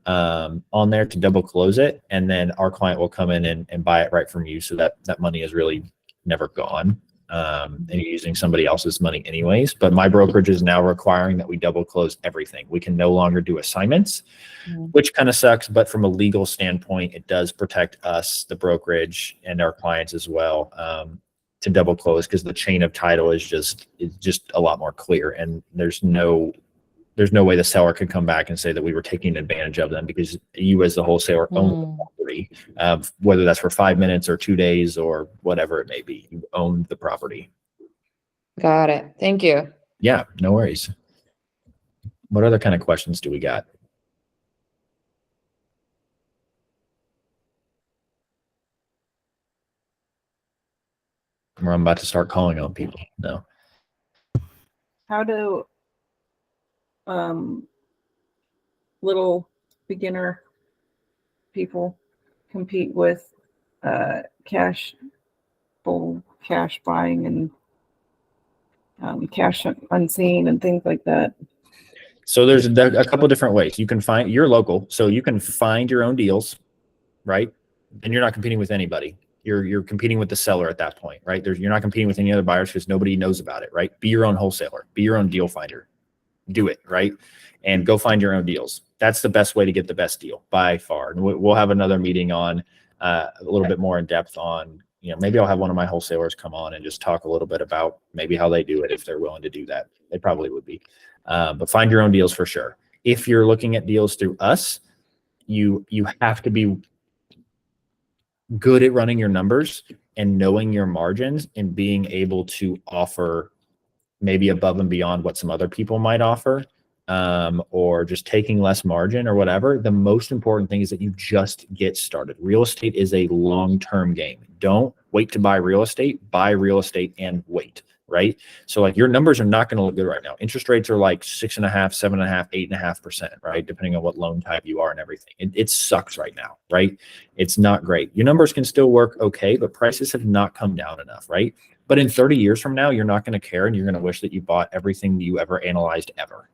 on there to double close it, and then our client will come in and buy it right from you, so that money is really never gone, and you're using somebody else's money anyways. But my brokerage is now requiring that we double close everything. We can no longer do assignments, which kind of sucks, but from a legal standpoint, it does protect us, the brokerage, and our clients as well. double close, because the chain of title is just a lot more clear, and there's no way the seller could come back and say that we were taking advantage of them, because you as the wholesaler own the property, whether that's for 5 minutes or 2 days or whatever it may be. You own the property. Got it. Thank you. Yeah, no worries. What other kind of questions do we got? Or I'm about to start calling on people. No. How do little beginner people compete with cash buying and cash unseen and things like that? So there's a couple different ways. You can find, you're local, so you can find your own deals, right? And you're not competing with anybody. You're competing with the seller at that point, right? You're not competing with any other buyers because nobody knows about it, right? Be your own wholesaler, be your own deal finder, do it, right? And go find your own deals. That's the best way to get the best deal by far. And we'll have another meeting on a little bit more in depth on, maybe I'll have one of my wholesalers come on and just talk a little bit about maybe how they do it, if they're willing to do that. They probably would be. But find your own deals for sure. If you're looking at deals through us, you have to be good at running your numbers and knowing your margins and being able to offer maybe above and beyond what some other people might offer, or just taking less margin or whatever. The most important thing is that you just get started. Real estate is a long-term game. Don't wait to buy real estate and wait. Right? So like your numbers are not going to look good right now. Interest rates are like 6.5%, 7.5%, 8.5%, right? Depending on what loan type you are and everything. It sucks right now, right? It's not great. Your numbers can still work okay, but prices have not come down enough, right? But in 30 years from now, you're not going to care, and you're going to wish that you bought everything you ever analyzed ever.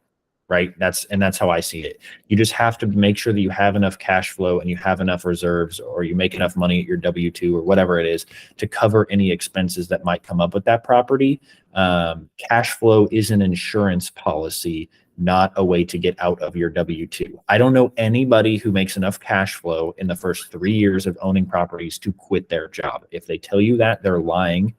Right? That's how I see it. You just have to make sure that you have enough cash flow and you have enough reserves, or you make enough money at your W-2 or whatever it is to cover any expenses that might come up with that property. Cash flow is an insurance policy, not a way to get out of your W-2. I don't know anybody who makes enough cash flow in the first 3 years of owning properties to quit their job. If they tell you that, they're lying,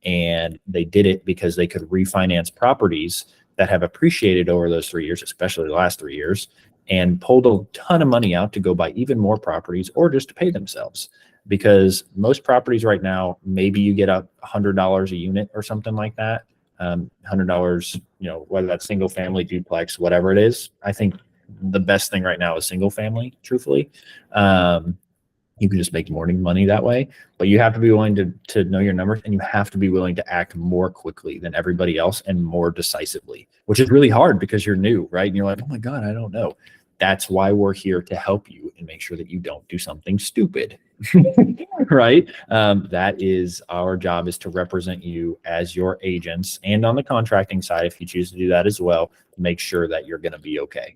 and they did it because they could refinance properties that have appreciated over those 3 years, especially the last 3 years, and pulled a ton of money out to go buy even more properties or just to pay themselves. Because most properties right now, maybe you get up $100 a unit or something like that. $100, whether that's single family, duplex, whatever it is. I think the best thing right now is single family, truthfully. You can just make more money that way, but you have to be willing to know your numbers, and you have to be willing to act more quickly than everybody else and more decisively, which is really hard because you're new, right? And you're like, oh my God, I don't know. That's why we're here to help you and make sure that you don't do something stupid, right? That is our job, is to represent you as your agents, and on the contracting side, if you choose to do that as well, make sure that you're going to be okay.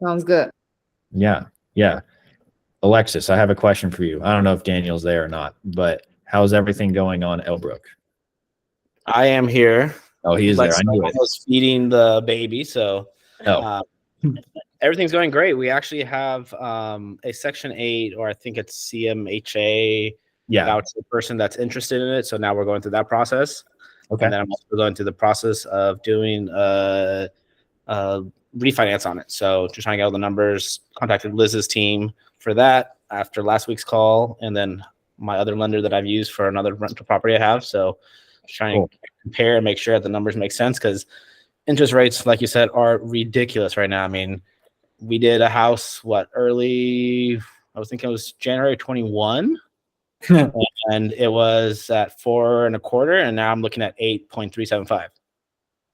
Sounds good. Yeah. Alexis, I have a question for you. I don't know if Daniel's there or not, but how's everything going on Elbrook? I am here. Oh, he is there. I knew I it. was feeding the baby, so everything's going great. We actually have a Section 8, or I think it's CMHA voucher person that's interested in it. So now we're going through that process. Okay. And then I'm also going through the process of doing refinance on it. So just trying to get all the numbers. Contacted Liz's team for that after last week's call, and then my other lender that I've used for another rental property I have. So just trying to compare and make sure that the numbers make sense, because interest rates, like you said, are ridiculous right now. I mean, we did a house early, I was thinking it was January 21, and it was at 4.25, and now I'm looking at 8.375.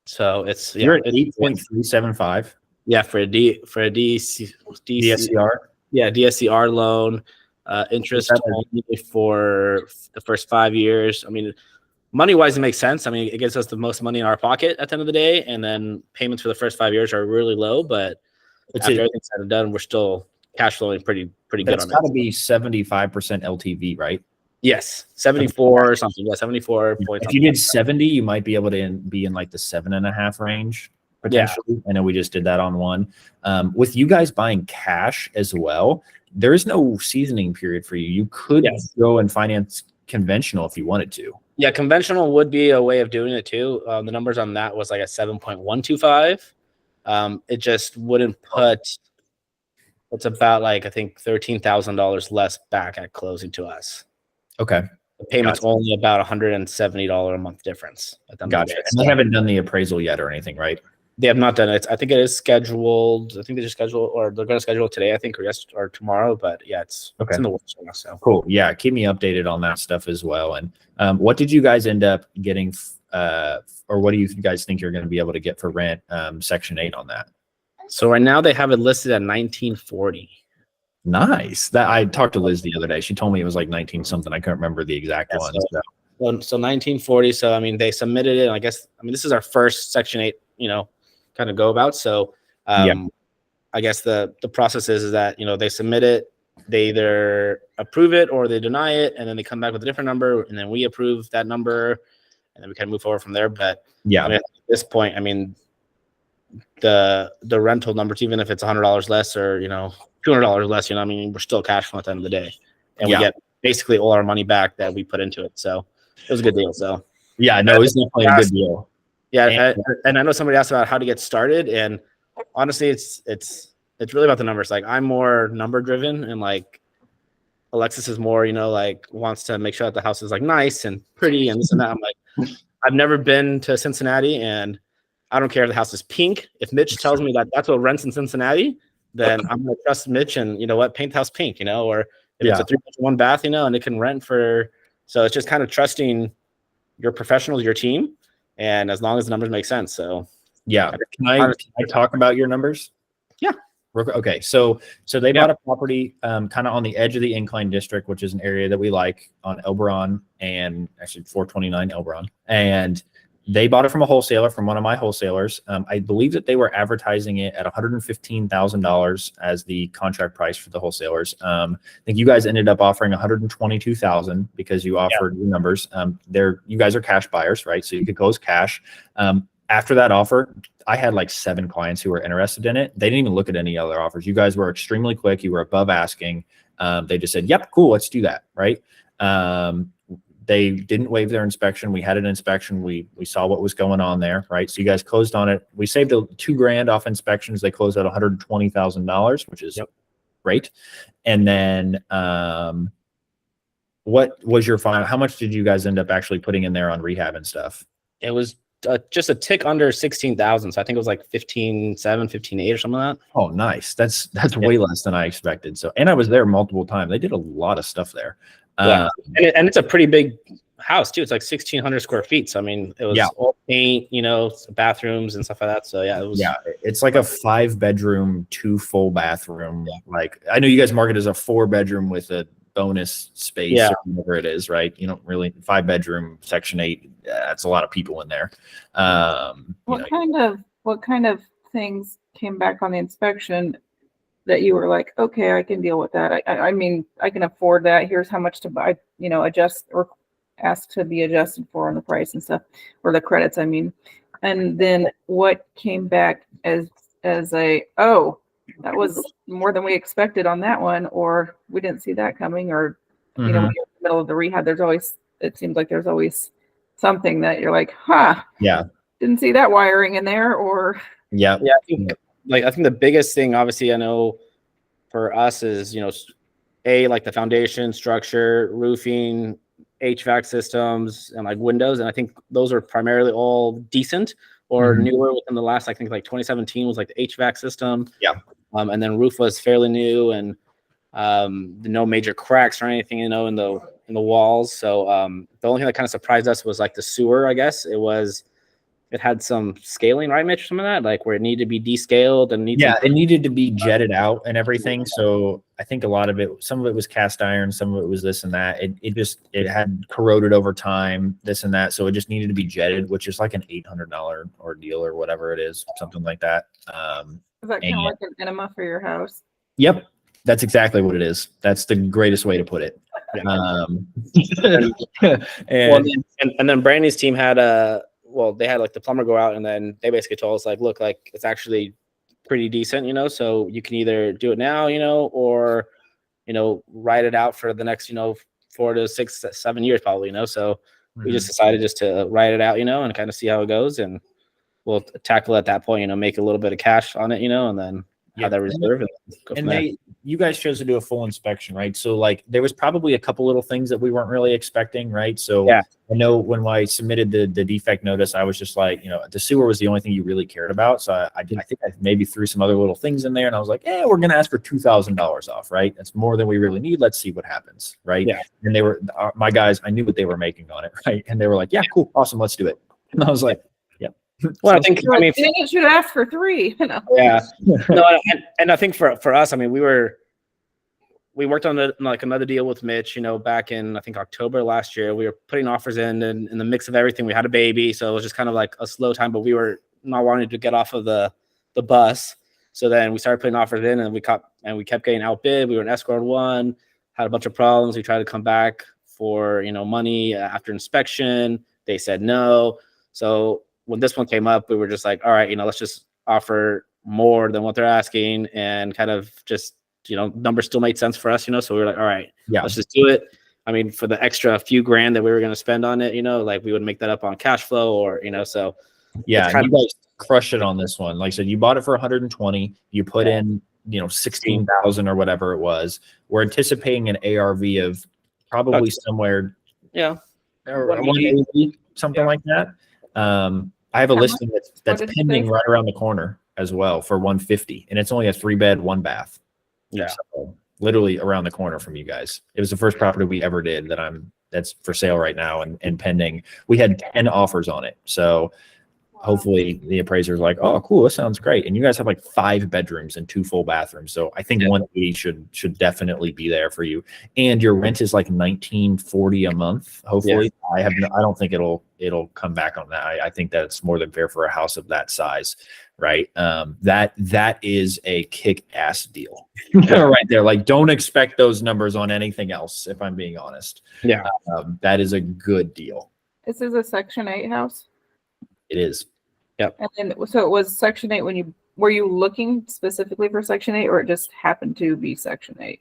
So it's you're at 8.375. Yeah, for a DSCR. Yeah, DSCR loan, interest only for the first 5 years. I mean, money wise, it makes sense. I mean, it gives us the most money in our pocket at the end of the day, and then payments for the first 5 years are really low. But after everything's said and done, we're still cash flowing pretty good on it. It's got to be 75% LTV, right? Yes, 74 or something. Yeah, 74 points. If you did 70, you might be able to be in like the 7.5 range potentially. Yeah. I know we just did that on one. With you guys buying cash as well, there is no seasoning period for you. You could go and finance conventional if you wanted to. Yeah, conventional would be a way of doing it too. The numbers on that was like a 7.125. It just wouldn't put. It's about like I think $13,000 less back at closing to us. Okay. The payment's only about $170 a month difference. Gotcha. And they haven't done the appraisal yet or anything, right? They have not done it. I think it is scheduled. I think they just scheduled, or they're going to schedule it today, I think, or tomorrow. But yeah, it's in the works right now. So cool. Yeah, keep me updated on that stuff as well. And what did you guys end up getting, or what do you guys think you're going to be able to get for rent, Section 8 on that? So right now they have it listed at $1940. Nice. That I talked to Liz the other day. She told me it was like 19 something. I couldn't remember the exact one. So 1940. So I mean, they submitted it. And I guess this is our first Section 8, kind of go about. So I guess the process is that they submit it, they either approve it or they deny it, and then they come back with a different number, and then we approve that number, and then we kind of move forward from there. But at this point, the rental numbers, even if it's $100 less or $200 less, we're still cash flow at the end of the day, and we get basically all our money back that we put into it. So it was a good deal. So yeah, no, it's definitely a good deal. Yeah, and I know somebody asked about how to get started, and honestly, it's really about the numbers. Like I'm more number driven, and like Alexis is more, wants to make sure that the house is like nice and pretty and this and that. I'm like, I've never been to Cincinnati, and I don't care if the house is pink. If Mitch tells me that that's what rents in Cincinnati, then I'm gonna trust Mitch, and paint the house pink, or if it's a 3-1 bath, and it can rent for. So it's just kind of trusting your professionals, your team. And as long as the numbers make sense. So yeah. Can I talk about your numbers? Yeah. Okay. So they bought a property kind of on the edge of the Incline District, which is an area that we like on Elberon, and actually 429 Elberon. And they bought it from a wholesaler, from one of my wholesalers. I believe that they were advertising it at $115,000 as the contract price for the wholesalers. I think you guys ended up offering $122,000 because you offered your numbers. You guys are cash buyers, right? So you could close cash. After that offer, I had like 7 clients who were interested in it. They didn't even look at any other offers. You guys were extremely quick. You were above asking. They just said, "Yep, cool, let's do that." Right. They didn't waive their inspection. We had an inspection. We saw what was going on there, right? So you guys closed on it. We saved $2,000 off inspections. They closed at $120,000, which is great. And then, what was your final? How much did you guys end up actually putting in there on rehab and stuff? It was just a tick under 16,000. So I think it was like 15.7, 15.8 or something like that. Oh, nice. That's way less than I expected. So, and I was there multiple times. They did a lot of stuff there. And it's a pretty big house too. It's like 1,600 square feet. So it was all paint, bathrooms and stuff like that. So it was. Yeah, it's like a 5-bedroom, 2 full bathroom. Like I know you guys market as a 4-bedroom with a bonus space or whatever it is, right? You don't really 5-bedroom Section 8. That's a lot of people in there. What kind of things came back on the inspection that you were like, okay, I can deal with that. I can afford that. Here's how much to buy, adjust or ask to be adjusted for on the price and stuff, or the credits, And then what came back as that was more than we expected on that one, or we didn't see that coming, or, when you're in the middle of the rehab, it seems like there's always something that you're like, didn't see that wiring in there, or. Yeah. I think the biggest thing, obviously, I know for us is, like the foundation, structure, roofing, HVAC systems, and like windows. And I think those are primarily all decent or newer within the last, I think like 2017 was like the HVAC system. Yeah. And then roof was fairly new, and no major cracks or anything, in the walls. So the only thing that kind of surprised us was like the sewer, I guess. It had some scaling, right, Mitch? Some of that, like where it needed to be descaled and it needed to be jetted out and everything. So I think some of it was cast iron, some of it was this and that. It had corroded over time, this and that. So it just needed to be jetted, which is like an $800 ordeal or whatever it is, something like that. Is that kind of like an enema for your house? Yep, that's exactly what it is. That's the greatest way to put it. And then Brandy's team had they had like the plumber go out, and then they basically told us like, look, like it's actually pretty decent, so you can either do it now, or ride it out for the next, 4 to 6, 7 years probably, So we just decided just to ride it out, and kind of see how it goes, and we'll tackle at that point, make a little bit of cash on it, and then have that reserve and go from there. You guys chose to do a full inspection, right? So like there was probably a couple little things that we weren't really expecting, right? So yeah. I know when I submitted the defect notice, I was just like, the sewer was the only thing you really cared about. So I think I maybe threw some other little things in there, and I was like, we're going to ask for $2,000 off, right? That's more than we really need. Let's see what happens, right? Yeah. And they were, my guys, I knew what they were making on it, right? And they were like, yeah, cool, awesome, let's do it. And I was like, well, I think, it should ask for 3. Yeah. No, and I think for us, we worked on another deal with Mitch, back in, I think, October last year. We were putting offers in, and in the mix of everything, we had a baby. So it was just kind of like a slow time, but we were not wanting to get off of the bus. So then we started putting offers in, and we kept getting outbid. We were in escrow 1, had a bunch of problems. We tried to come back for, money after inspection. They said no. So when this one came up, we were just like, all right, let's just offer more than what they're asking, and kind of just, numbers still made sense for us, so we were like, all right, let's just do it. For the extra few grand that we were going to spend on it, like we would make that up on cash flow, or, so. Yeah. You guys crushed it on this one. Like I said, you bought it for 120, you put in, 16,000 or whatever it was. We're anticipating an ARV of probably somewhere. Yeah. Or 180, something like that. I have a listing that's pending right around the corner as well for 150, and it's only a 3-bed, 1-bath. Yeah. So literally around the corner from you guys. It was the first property we ever did that's for sale right now and pending. We had 10 offers on it. So hopefully the appraiser's like, oh, cool, this sounds great. And you guys have like 5 bedrooms and 2 full bathrooms. So I think 180 should definitely be there for you. And your rent is like $19.40 a month. Hopefully. I don't think it'll come back on that. I think that's more than fair for a house of that size. Right. That is a kick-ass deal right there. Like, don't expect those numbers on anything else, if I'm being honest. Yeah. That is a good deal. This is a Section 8 house? It is. Yep. And then, so it was Section 8 were you looking specifically for Section 8, or it just happened to be Section 8?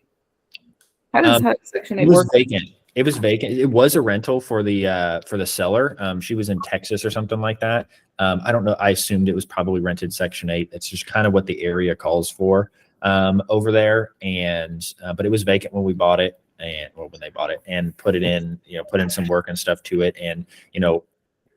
How does Section 8 work? Vacant. It was vacant. It was a rental for the seller. She was in Texas or something like that. I don't know. I assumed it was probably rented Section 8. It's just kind of what the area calls for over there. And but it was vacant when we bought it, when they bought it, and put it in. Put in some work and stuff to it. And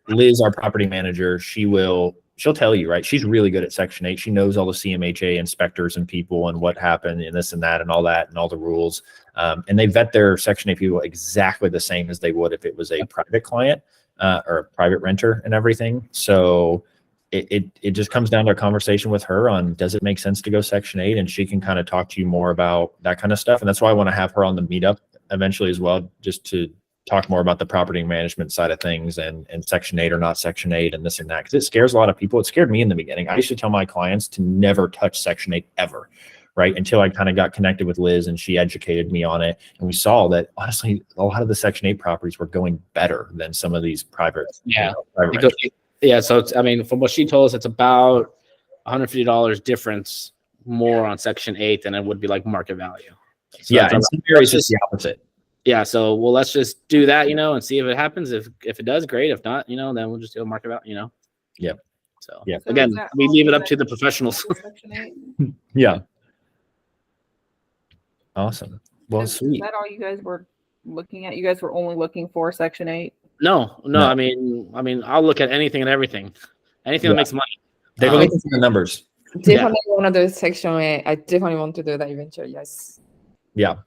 Liz, our property manager, she'll tell you, right? She's really good at Section 8. She knows all the CMHA inspectors and people and what happened and this and that and all the rules. And they vet their Section 8 people exactly the same as they would if it was a private client or a private renter and everything. So it just comes down to a conversation with her on, does it make sense to go Section 8? And she can kind of talk to you more about that kind of stuff. And that's why I want to have her on the meetup eventually as well, just to talk more about the property management side of things and Section 8 or not Section 8 and this and that, because it scares a lot of people. It scared me in the beginning. I used to tell my clients to never touch Section 8 ever, right? Until I kind of got connected with Liz and she educated me on it. And we saw that honestly, a lot of the Section 8 properties were going better than some of these private. Yeah. So it's, from what she told us, it's about $150 difference more on Section 8 than it would be like market value. So in some areas it's the opposite. Yeah, so let's just do that, and see if it happens. If it does, great. If not, then we'll just do a market value, Yep. So yeah. Again, we leave it up to the professionals. Yeah. Awesome. Well, Is sweet. that all you guys were looking at? You guys were only looking for Section 8? No. I mean, I'll look at anything and everything. Anything that makes money. They were looking for the numbers. Definitely want to do Section 8. I definitely want to do that eventually. Yes. Yeah.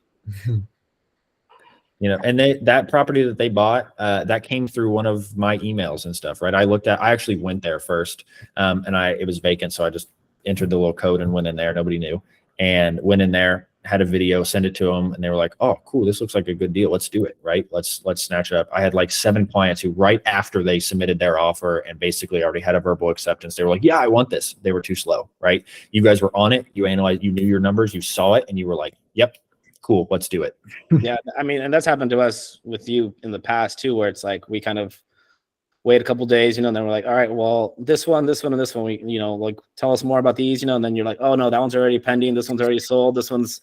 And that property that they bought, that came through one of my emails and stuff, right? I actually went there first, and it was vacant. So I just entered the little code and went in there. Nobody knew, and went in there, had a video, sent it to them, and they were like, oh, cool. This looks like a good deal. Let's do it. Right. Let's snatch it up. I had like 7 clients who right after they submitted their offer and basically already had a verbal acceptance, they were like, yeah, I want this. They were too slow. Right. You guys were on it. You analyzed, you knew your numbers, you saw it, and you were like, yep. Cool, let's do it. Yeah, and that's happened to us with you in the past too, where it's like we kind of wait a couple days, and then we're like, all right, well, this one, and this one, we, like, tell us more about these, and then you're like, oh no, that one's already pending, this one's already sold, this one's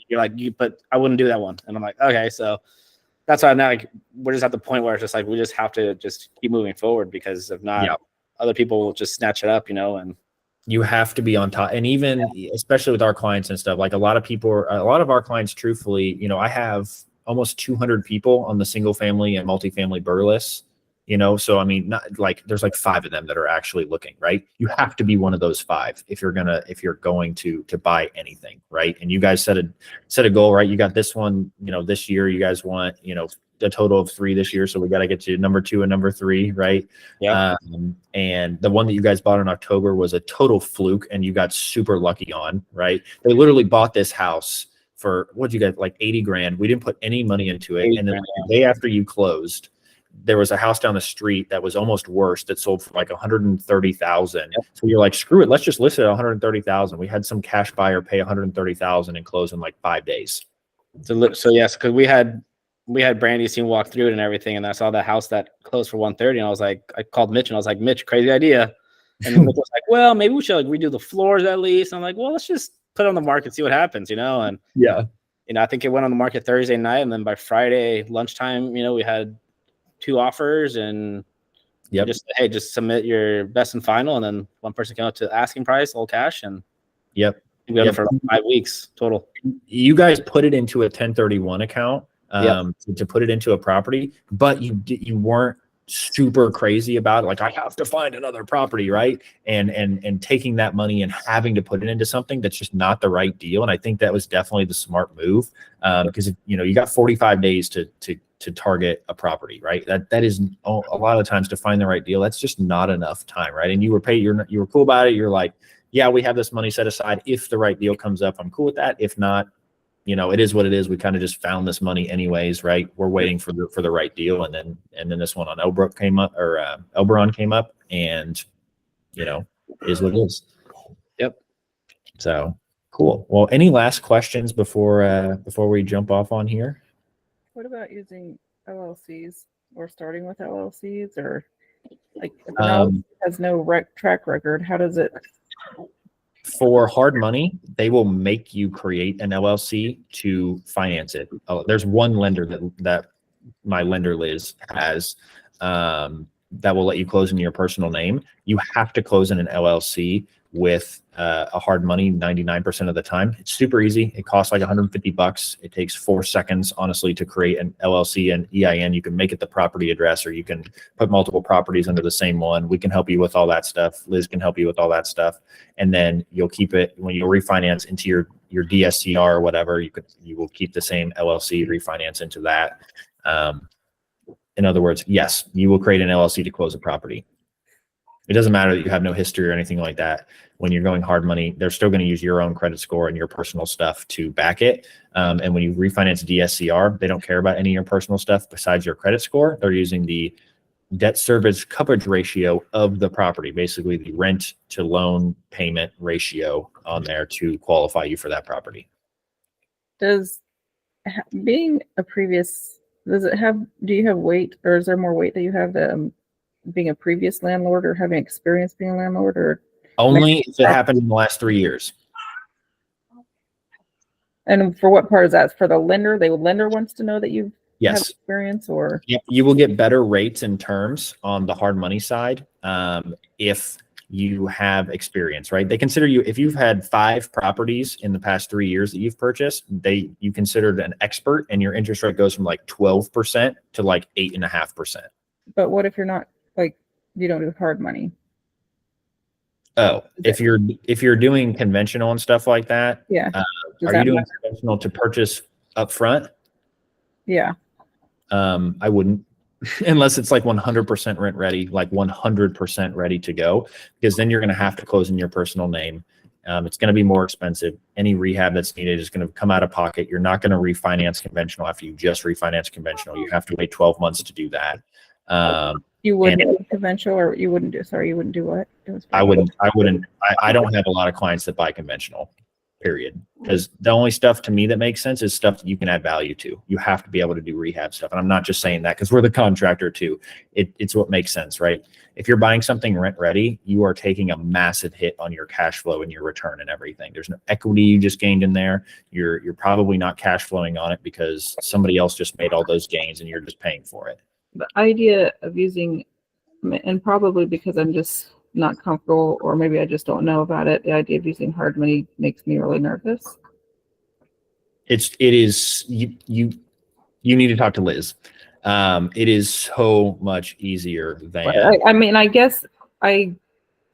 You're like, but I wouldn't do that one. And I'm like, okay, so that's why now like we're just at the point where it's just like we just have to just keep moving forward, because if not, other people will just snatch it up, and you have to be on top. And even especially with our clients and stuff, like a lot of our clients, truthfully, I have almost 200 people on the single family and multifamily BRRRR lists, so I mean, not like there's like 5 of them that are actually looking, right? You have to be one of those 5 if you're going to buy anything, right? And you guys set a goal, right? You got this one, this year you guys want, a total of 3 this year. So we got to get to number 2 and number 3, right? Yeah. And the one that you guys bought in October was a total fluke, and you got super lucky on, right? They literally bought this house for, what'd you get, like 80 grand. We didn't put any money into it. And then the day after you closed, there was a house down the street that was almost worse that sold for like 130,000. Yep. So you're like, screw it, let's just list it at 130,000. We had some cash buyer pay 130,000 and close in like 5 days. So yes, because we had Brandy's team walk through it and everything, and I saw the house that closed for 130, and I called Mitch and I was like, Mitch, crazy idea. And then Mitch was like, well, maybe we should like redo the floors at least. And I'm like, well, let's just put it on the market, see what happens, and yeah, I think it went on the market Thursday night, and then by Friday lunchtime, we had 2 offers, and just hey, just submit your best and final, and then one person came up to asking price, all cash, and we had it for 5 weeks total. You guys put it into a 1031 account to put it into a property, but you weren't super crazy about it, like I have to find another property, right? And taking that money and having to put it into something that's just not the right deal. And I think that was definitely the smart move, because you got 45 days to target a property, right? That is a lot of times to find the right deal. That's just not enough time, right? And you were cool about it. You're like, yeah, we have this money set aside. If the right deal comes up, I'm cool with that. If not, it is what it is. We kind of just found this money anyways, right? We're waiting for the right deal. And then this one on Elbrook came up, or Elberon came up, and is what it is. Yep. So cool. Well, any last questions before we jump off on here? What about using LLCs or starting with LLCs, or like if an LLC has no track record, how does it? For hard money, they will make you create an LLC to finance it. There's one lender that my lender Liz has that will let you close in your personal name. You have to close in an LLC with a hard money 99% of the time. It's super easy. It costs like $150. It takes 4 seconds, honestly, to create an LLC and EIN. You can make it the property address, or you can put multiple properties under the same one. We can help you with all that stuff. Liz can help you with all that stuff. And then you'll keep it when you refinance into your DSCR or whatever. You will keep the same LLC, refinance into that. In other words, yes, you will create an LLC to close a property. It doesn't matter that you have no history or anything like that. When you're going hard money, they're still going to use your own credit score and your personal stuff to back it. And when you refinance DSCR, they don't care about any of your personal stuff besides your credit score. They're using the debt service coverage ratio of the property, basically the rent to loan payment ratio on there to qualify you for that property. Does being a previous, do you have weight, or is there more weight that you have being a previous landlord or having experience being a landlord, or only if it happened in the last 3 years? And for what part is that? For the lender? The lender wants to know that you have Yes. experience, or Yep. You will get better rates and terms on the hard money side if you have experience, right? They consider you, if you've had 5 properties in the past 3 years that you've purchased, you considered an expert, and your interest rate goes from like 12% to like 8.5%. but what if you're not, like, you don't do hard money? Oh, if you're doing conventional and stuff like that, Yeah. are you doing conventional to purchase up front? Yeah. I wouldn't, unless it's like 100% rent ready, like 100% ready to go, because then you're going to have to close in your personal name. It's going to be more expensive. Any rehab that's needed is going to come out of pocket. You're not going to refinance conventional after you just refinance conventional. You have to wait 12 months to do that. You wouldn't do conventional, or you wouldn't do what? I don't have a lot of clients that buy conventional. period. Because the only stuff to me that makes sense is stuff that you can add value to. You have to be able to do rehab stuff. And I'm not just saying that because we're the contractor too. It's what makes sense, right? If you're buying something rent ready, you are taking a massive hit on your cash flow and your return and everything. There's no equity you just gained in there. You're probably not cash flowing on it because somebody else just made all those gains and you're just paying for it. The idea of using, and probably because I'm just not comfortable, or maybe I just don't know about it, the idea of using hard money makes me really nervous. It is you need to talk to Liz. It is so much easier than I mean, I guess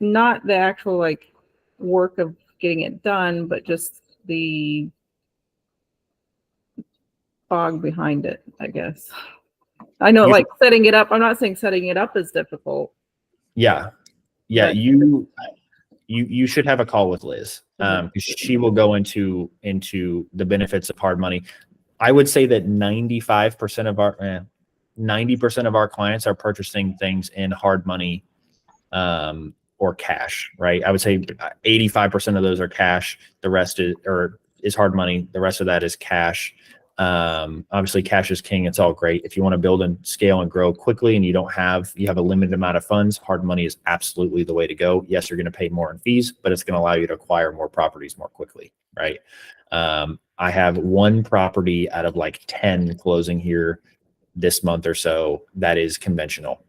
not the actual like work of getting it done, but just the fog behind it, I guess. I know, like setting it up. I'm not saying setting it up is difficult. Yeah. But- You should have a call with Liz. She will go into the benefits of hard money. I would say that 90% of our clients are purchasing things in hard money or cash, right? I would say 85% of those are cash. The rest is hard money. The rest of that is cash. Obviously cash is king. It's all great. If you want to build and scale and grow quickly and you have a limited amount of funds, hard money is absolutely the way to go. Yes, you're going to pay more in fees, but it's going to allow you to acquire more properties more quickly, right? I have one property out of like 10 closing here this month or so that is conventional.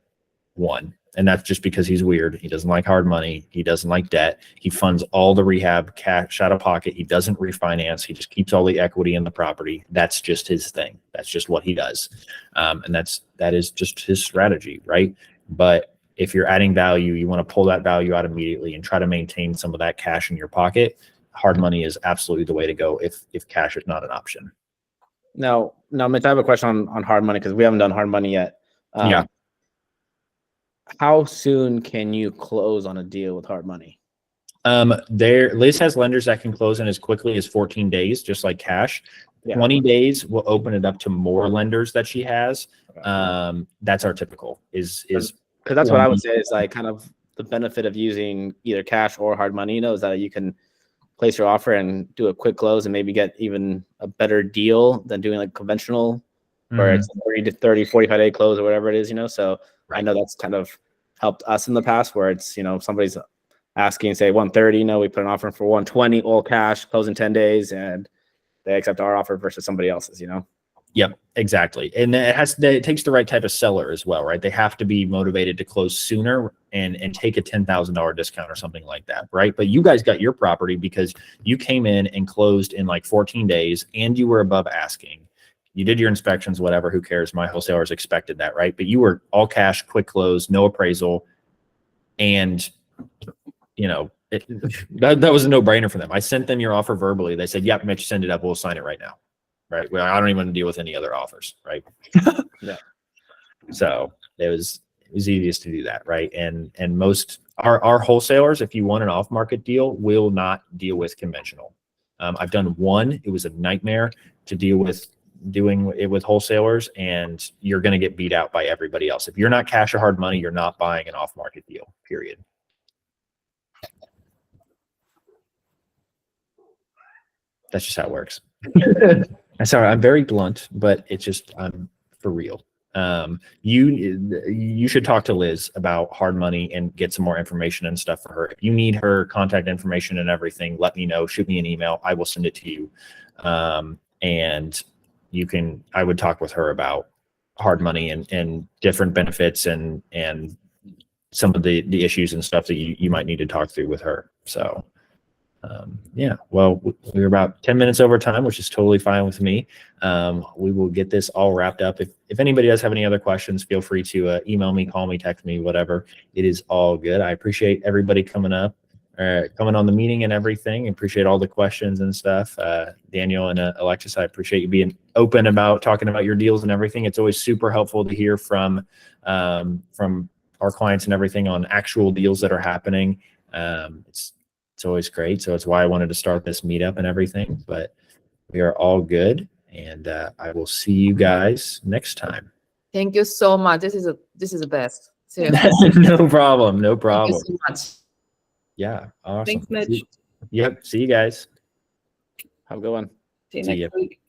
One. And that's just because he's weird. He doesn't like hard money. He doesn't like debt. He funds all the rehab cash out of pocket. He doesn't refinance. He just keeps all the equity in the property. That's just his thing. That's just what he does. And that is just his strategy, right? But if you're adding value, you want to pull that value out immediately and try to maintain some of that cash in your pocket. Hard money is absolutely the way to go if cash is not an option. Now, Mitch, I have a question on hard money because we haven't done hard money yet. Yeah. How soon can you close on a deal with hard money? Liz has lenders that can close in as quickly as 14 days, just like cash. Yeah. 20 days will open it up to more lenders that she has. That's our typical is because that's what I would say is like kind of the benefit of using either cash or hard money, is that you can place your offer and do a quick close and maybe get even a better deal than doing like conventional where it's 30, 45 day close or whatever it is, so I know that's kind of helped us in the past where it's, somebody's asking, say 130, we put an offer for 120, all cash, close in 10 days, and they accept our offer versus somebody else's, Yep, exactly. And it takes the right type of seller as well, right? They have to be motivated to close sooner and take a $10,000 discount or something like that, right? But you guys got your property because you came in and closed in like 14 days and you were above asking. You did your inspections, whatever, who cares? My wholesalers expected that, right? But you were all cash, quick close, no appraisal. And, that was a no-brainer for them. I sent them your offer verbally. They said, yep, Mitch, send it up. We'll sign it right now. Right. Well, I don't even deal with any other offers. Right. Yeah. So it was easiest to do that. Right. And most our wholesalers, if you want an off-market deal, will not deal with conventional. I've done one. It was a nightmare to deal with doing it with wholesalers, and you're going to get beat out by everybody else. If you're not cash or hard money, you're not buying an off-market deal, period. That's just how it works. I'm sorry, I'm very blunt, but it's just, I'm for real. You should talk to Liz about hard money and get some more information and stuff for her. If you need her contact information and everything, let me know, shoot me an email. I will send it to you. And I would talk with her about hard money and different benefits and some of the issues and stuff that you might need to talk through with her. So yeah, well, we're about 10 minutes over time, which is totally fine with me. We will get this all wrapped up. If anybody does have any other questions, feel free to email me, call me, text me, whatever. It is all good. I appreciate everybody coming on the meeting and everything. I appreciate all the questions and stuff. Daniel and Alexis, I appreciate you being open about talking about your deals and everything. It's always super helpful to hear from our clients and everything on actual deals that are happening. It's always great. So it's why I wanted to start this meetup and everything, but we are all good. And I will see you guys next time. Thank you so much. This is the best. Seriously. No problem. No problem. Thank you so much. Yeah. Awesome. Thanks, Mitch. Yep. See you guys. Have a good one. See you See next ya. week.